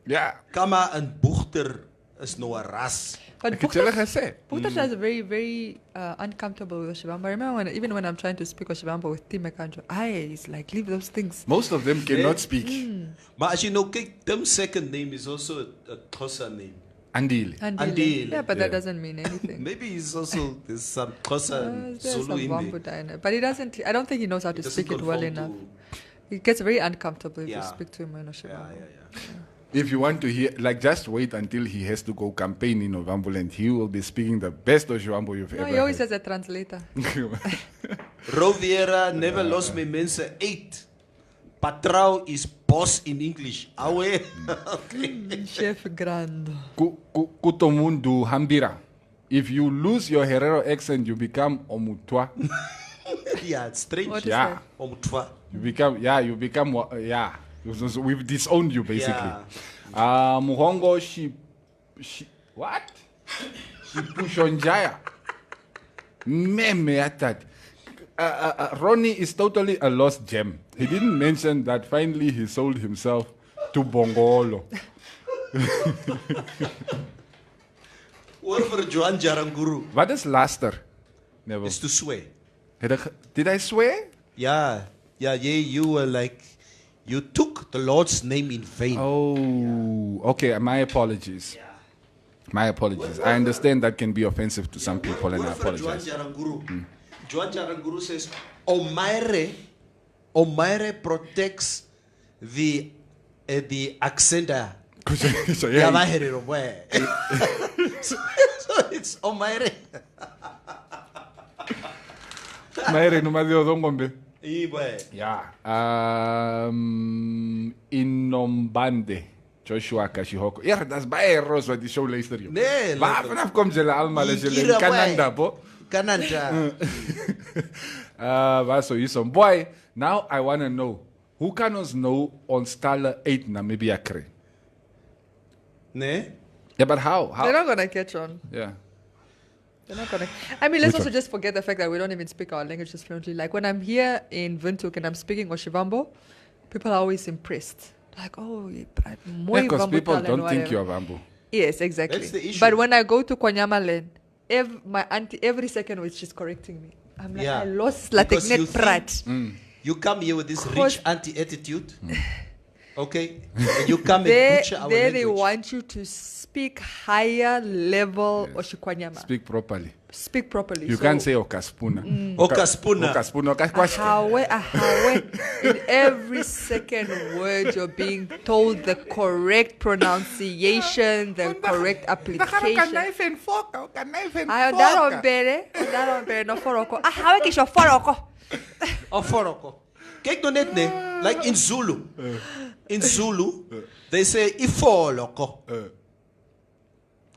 Yeah. Kama 'n boegter is nou 'n ras. But Ek het julle gesê. Buktasha is very, very uncomfortable with Shivambo. I remember even when I'm trying to speak Shivambo with Tim Mekanjo, it's like, leave those things. Most of them cannot speak. Maar as jy nou kyk, Tim's second name is also a Xhosa name. Andile. Andile. Yeah, but that doesn't mean anything. Maybe he's also, there's some Xhosa and There's Zulu some in Wambo there. in it. But he doesn't, I don't think he knows how to Doesn't speak it well conform enough. to- It gets very uncomfortable if you Yeah. speak to him in Shivambo. If you want to hear, like, just wait until he has to go campaign in November and he will be speaking the best Oshiwambo you've No, ever he always heard. has a translator. Roviera never lost my mense 8. Patrau is boss in English. Awe. Okay. Chef Grando. Kutomundu Hambira. If you lose your Herero accent, you become Omutwa. Yeah, it's strange. What is Yeah. that? Omtwa. You become, yeah. We've disowned you, basically. Yeah. Muhongo, she what? She pushonjaya. Meme at that. Ronnie is totally a lost gem. He didn't mention that finally he sold himself to Bongolo. Or for Joan Jaranguru. What is laster? Never. Is to swear. Did I swear? Yeah. Yeah, you were like, you took the Lord's name in vain. Oh, okay. My apologies. My apologies. I understand that can be offensive to some people, and I Or for Joan apologize. Jaranguru. Joan Jaranguru says, Omaire protects the accenter. So, Yeah, yeah, so it's Omaire. Maere numadio dongombe. Ibe. Yeah. Inombande. Joshua Kashihoko. Ja, dat is bij Roos wat die show luister je. Nee, Waar vanaf komt jullie allemaal als jullie in Kira, Canada, boy. bo? Kananta. Waar zo is zo'n boy. Now I want to know. Hoe kan ons nou ons talen uit Namibia krijgen? Nee? Yeah, but how? They're not going to catch on. Yeah. They're not going to. I mean, let's Which also one? just forget the fact that we don't even speak our languages fluently. Like when I'm here in Windhoek and I'm speaking Oshivambo, people are always impressed. Like, oh, Yeah, because people don't think you're Bamboo. Yes, exactly. That's the issue. But when I go to Kwanyamaland, my auntie, every second word, she's correcting me. I'm like, Yeah. I lost Because you Lateknet Prat. You come here with this Because- rich anti-attitude. Okay? And you come and butcher our There they language. want you to speak higher level Oshikwanyama. Speak properly. You So, can't say Okaspuna. Okaspuna. Okaspuna. Okaspuna. ahawe. In every second word, you're being told the correct pronunciation, the correct application. Ayo, darombere, no foroko. Ahawe kisho foroko. Oforoko. Kijk nou net, nee. Like in Zulu. In Zulu, they say ifoloko.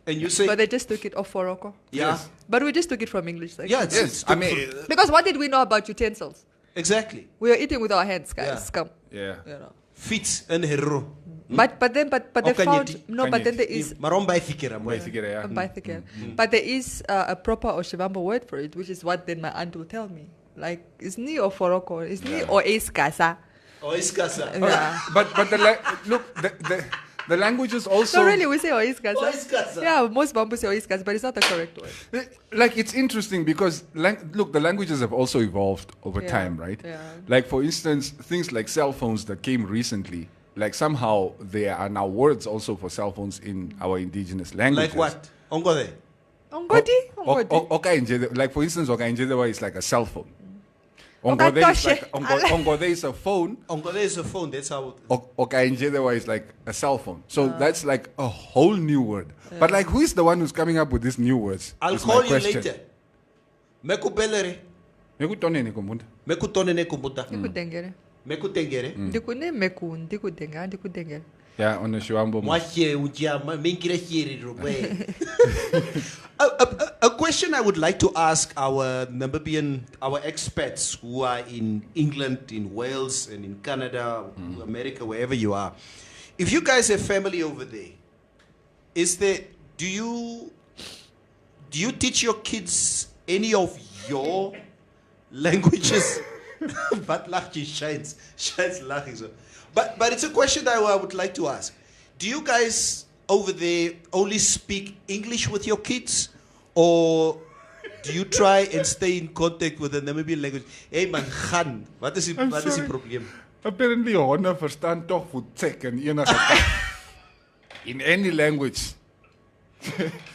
And you say, But they just took it off foroko. yeah. But we just took it from English. Like, Yeah, it's I mean, because what did we know about utensils? exactly. We were eating with our hands, guys. Yeah. Scum. yeah. You know. Fiets en hero. But they Okanyeti. found no. But then there is Maarom by fikira, mooi. Basically, yeah. But there is a proper Oshivambo word for it, which is what then my aunt will tell me. Like, it's ni or foroko, it's ni or eskasa. Oh, iskasa. Yeah. But look, the languages also. So really, we say oiskasa. Oiskasa. Yeah, most Bamboo say oiskasa, but it's not the correct word. Like, it's interesting because look, the languages have also evolved over Yeah, time, right? yeah. Like, for instance, things like cell phones that came recently. Like, somehow there are now words also for cell phones in our indigenous languages. Like what? Ongode. Ongodi? Okay, like, for instance, Okainjedewa is like a cell phone. Okatoshe. Ongode is like Ongode is a phone. Ongode is a phone, that's how. Okainjedewa is like a cell phone. So that's like a whole new word. But like, who is the one who's coming up with these new words? I'll is my call you question. later. Mekubelere. Mekutonene kumbunda. Mekutonene kumbuta. Ndikudengere. Mekutengere. Ndikune meku, ndikudenga, ndikudengere. Yeah, on the Shiwambo. Mwachie unjia, menkire hiri robe. A question question I would like to ask our Namibian, our expats who are in England, in Wales, and in Canada, America, wherever you are. If you guys have family over there, do you teach your kids any of your languages? But Lachi shines laughing. So. But it's a question that I would like to ask. Do you guys over there only speak English with your kids? Or do you try and stay in contact with the Namibian language? Hey man, gaan. Wat is die probleem? Apparently, honde verstaan toch voetsek en enige taal. In any language.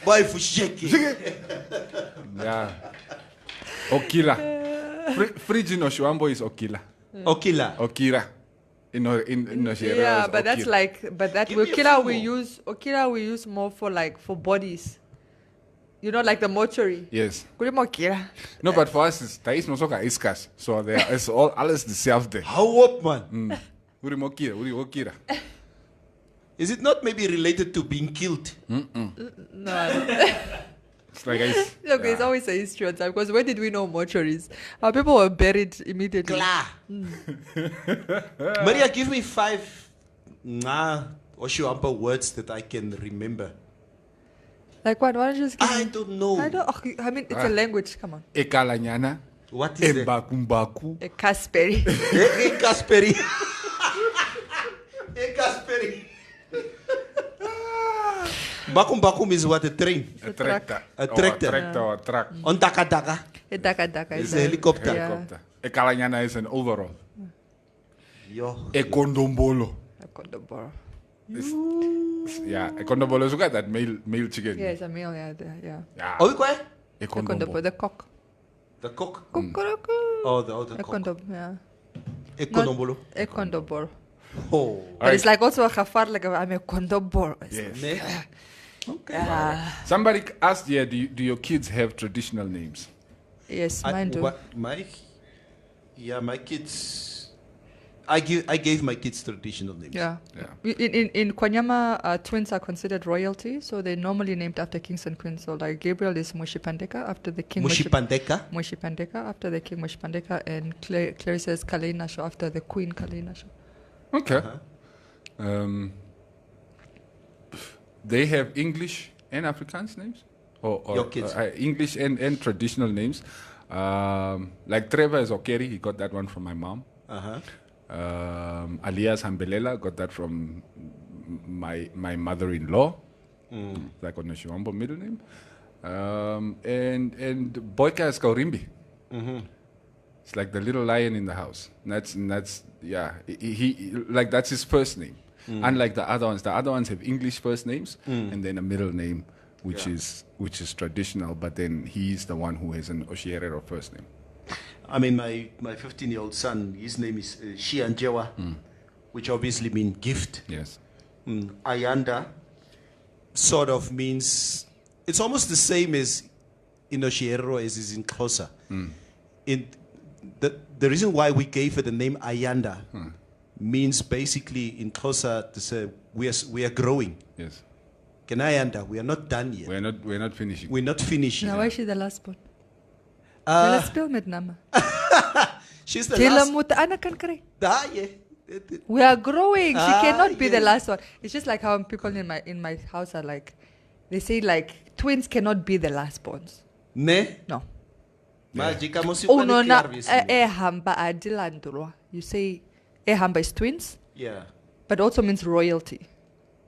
Boy, for shaking. Ja. Okila. Fridge in Oshuambo is Okila. Okila. Okira. In Nigeria. Yeah, but Okira. that's like, but that Give me a Okira few we use more for like for bodies. You know, like the mortuary. Yes. Kulima Okira. No, but for us, daar is nog ook een ijskast. So there is alles dezelfde. Hou op, man. Uri Okira. Is it not maybe related to being killed? No. It's like ice. Look, there's always a history on time because when did we know mortuaries? Our people were buried immediately. Klaar. Maria, give me 5 Oshuampa words that I can remember. Like what? Why don't you just give I me? don't know. I mean, it's a language. Come on. Ekalanyana. What is that? Embakumbaku. A Kasperi. Kasperi. Kasperi. Bakum is what? A train? A tractor. A tractor. Or a tractor or a truck. On Daka. A Daka It's a helicopter. Helicopter. Ekalanyana is an overall. Yo. Ekondombolo. A Condoboro. Yeah, ekondombolo is ook that male chicken. Yeah, it's a male. Yeah. Ja. Oh, quoi? A Condoboro, the cock. The cock? Cuckoo. Oh, the A cock. Condoboro, yeah. Ekodombolo. A Condoboro. Oh. But it's like also a khafar, like I'm a Condoboro. Yes. Ne? Okay. Yeah. Somebody asked here, do your kids have traditional names? Yes, mine do. My kids. I gave my kids traditional names. Yeah. Yeah. In Kwanyama, twins are considered royalty, so they're normally named after kings and queens. So like Gabriel is Mushipandeka after the king. Mushipandeka. Mushipandeka after the king Mushipandeka, and Clarissa is Kaleinasho after the queen Kaleinasho. Okay. They have English and Afrikaans names? Or Your kids? English and traditional names. Like Trevor is Okeri, he got that one from my mom. Uh-huh. Alias Hambelela got that from my mother-in-law, like on the Shiwambo middle name. And Boyka is Kaurimbi. It's like the little lion in the house. That's he like that's his first name. Unlike the other ones have English first names and then a middle name, which is traditional. But then he's the one who has an Oshierero first name. I mean, my 15-year-old son, his name is Shianjewa, which obviously means gift. Yes. Ayanda sort of means, it's almost the same as in Oshiero as is in Xhosa. In the reason why we gave it the name Ayanda means basically in Xhosa to say we are growing. Yes. Can Ayanda? We are not done yet. We're not finishing. We're not finishing. Now, why is she the last one? Let's spell met nama. She's the last. We are growing. She cannot be the yeah. last one. It's just like how people in my house are like, they say like twins cannot be the last borns. Ne? No. Oh no, na ehamba adilandulwa. You say ehamba is twins, Yeah. but also means royalty.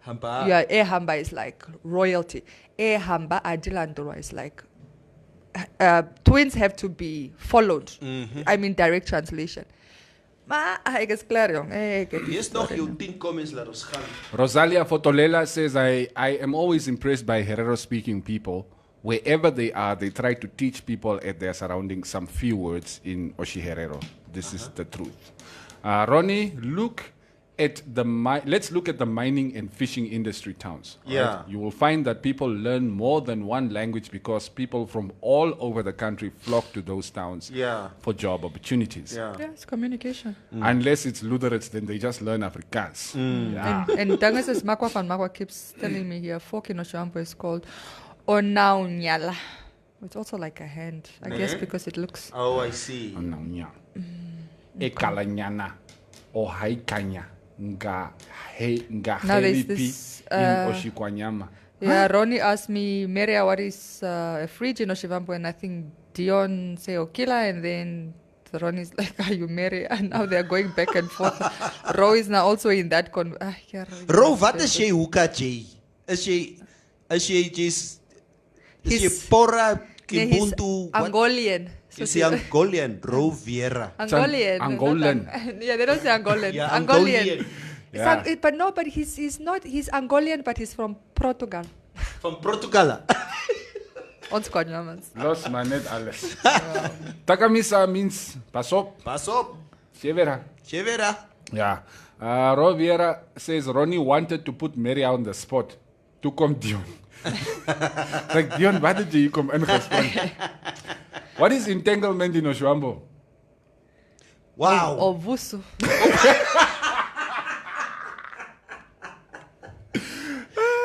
Hamba. Yeah, ehamba is like royalty. Ehamba adilandulwa is like twins have to be followed. I mean direct translation. Maar ek is klaar jong. Ek het die Yes, nog storie jou nou. 10 comments laat ons gaan. Rosalia Fotolela says, I am always impressed by Herero-speaking people. Wherever they are, they try to teach people at their surroundings some few words in Oshiherero. This is the truth. Ronnie, let's look at the mining and fishing industry towns. Right? Yeah. You will find that people learn more than one language because people from all over the country flock to those towns for job opportunities. Yeah. Yeah, it's communication. Unless it's Lutherans, then they just learn Afrikaans. Yeah. And Dangas Makwa van Makwa keeps telling me here, folk in Oshambo is called Onaunyala. It's also like a hand, I guess, because it looks. Oh, I see. E kalanyana o haikanya nga Now there's helipi this, in Oshikwanyama. Yeah, Ronnie asked me, Maria, what is a fridge in Oshivampo? And I think Dion say Okila, and then Ronnie's like, are you Mary? And now they're going back and forth. Ro is now also in that Ro, wat is jy hoeka jy? Is jy just is jy porra he's kibuntu? Angolian. Is he Angolian? Ro Vera. Angolian. Angolan. Yeah, they don't say Angolan. Yeah, Angolian. Yeah. But he's not. He's Angolian, but he's from Portugal. From Portugal. Ons Kwanyamas. Los manet alles. Takamisa means pass up. Pas op. Chevera. Chevera. Yeah. Roviera says Ronnie wanted to put Mary on the spot. To come Dion. Like Dion, why did you come and respond? What is entanglement in Oshwambo? Wow. Ovusu.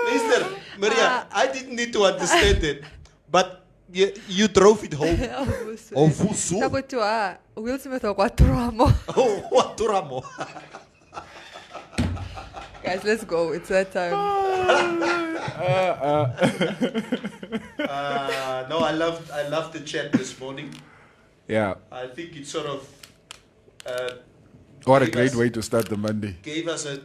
Listen, Maria, I didn't need to understand it, but you drove it home. Ovusu. Tabutua. Will Smith or Quattramo. Oh, what turamo? Guys, let's go. It's that time. No, I loved the chat this morning. Yeah. I think it sort of What a gave great us- way to start the Monday. gave us a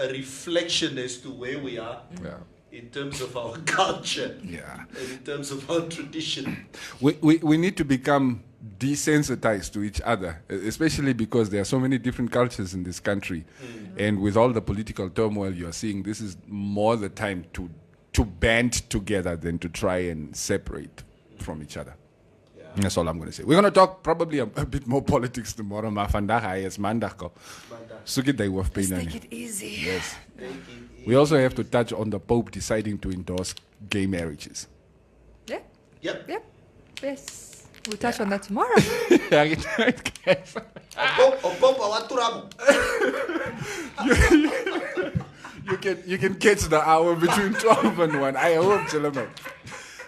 reflection as to where we are Yeah. in terms of our culture Yeah. and in terms of our tradition. We need to become desensitized to each other, especially because there are so many different cultures in this country. And with all the political turmoil you're seeing, this is more the time to band together than to try and separate from each other. That's all I'm going to say. We're going to talk probably a bit more politics tomorrow. Mafandaga is mandako. Suki dai waf peinane. Take it easy. Yes. We also have to touch on the Pope deciding to endorse gay marriages. Yeah. Yep. Yep. Yes. We'll touch on that tomorrow. Opopo, what turamo? You can catch the hour between 12 and 1. I hope, gentlemen.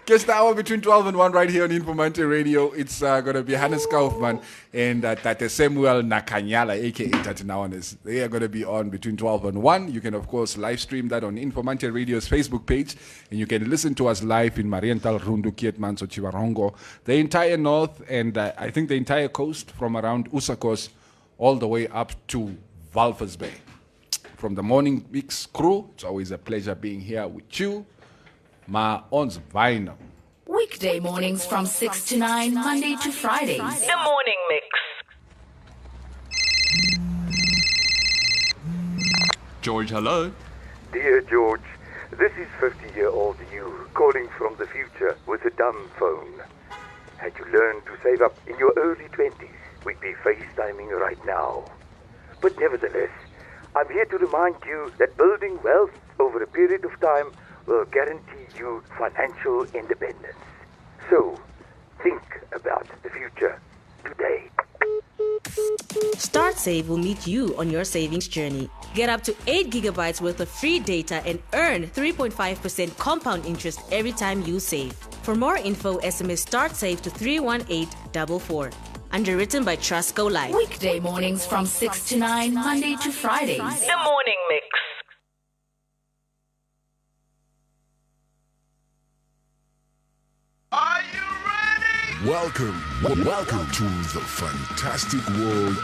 Catch the hour between 12 and 1 right here on Informanté Radio. It's going to be Hannes Kaufman and Tate Samuel Nakanyala, a.k.a. Tate Nawanes. They are going to be on between 12 and 1. You can, of course, live stream that on Informanté Radio's Facebook page. And you can listen to us live in Mariental, Rundu, Kietmanso, Chivarongo, the entire north, and I think the entire coast from around Usakos all the way up to Walvis Bay. From the Morning Mix crew, it's always a pleasure being here with you. Ma ons vinyl. Weekday mornings from 6 to 9, Monday to Fridays. The Morning Mix. George, hello. Dear George, this is 50-year-old you calling from the future with a dumb phone. Had you learned to save up in your early 20s, we'd be FaceTiming right now. But nevertheless, I'm here to remind you that building wealth over a period of time will guarantee you financial independence. So, think about the future today. StartSave will meet you on your savings journey. Get up to 8 gigabytes worth of free data and earn 3.5% compound interest every time you save. For more info, SMS StartSave to 31844. Underwritten by Trustco Life. Weekday mornings from 6 to 9, Monday to Fridays. The Morning Mix. Welcome to the fantastic world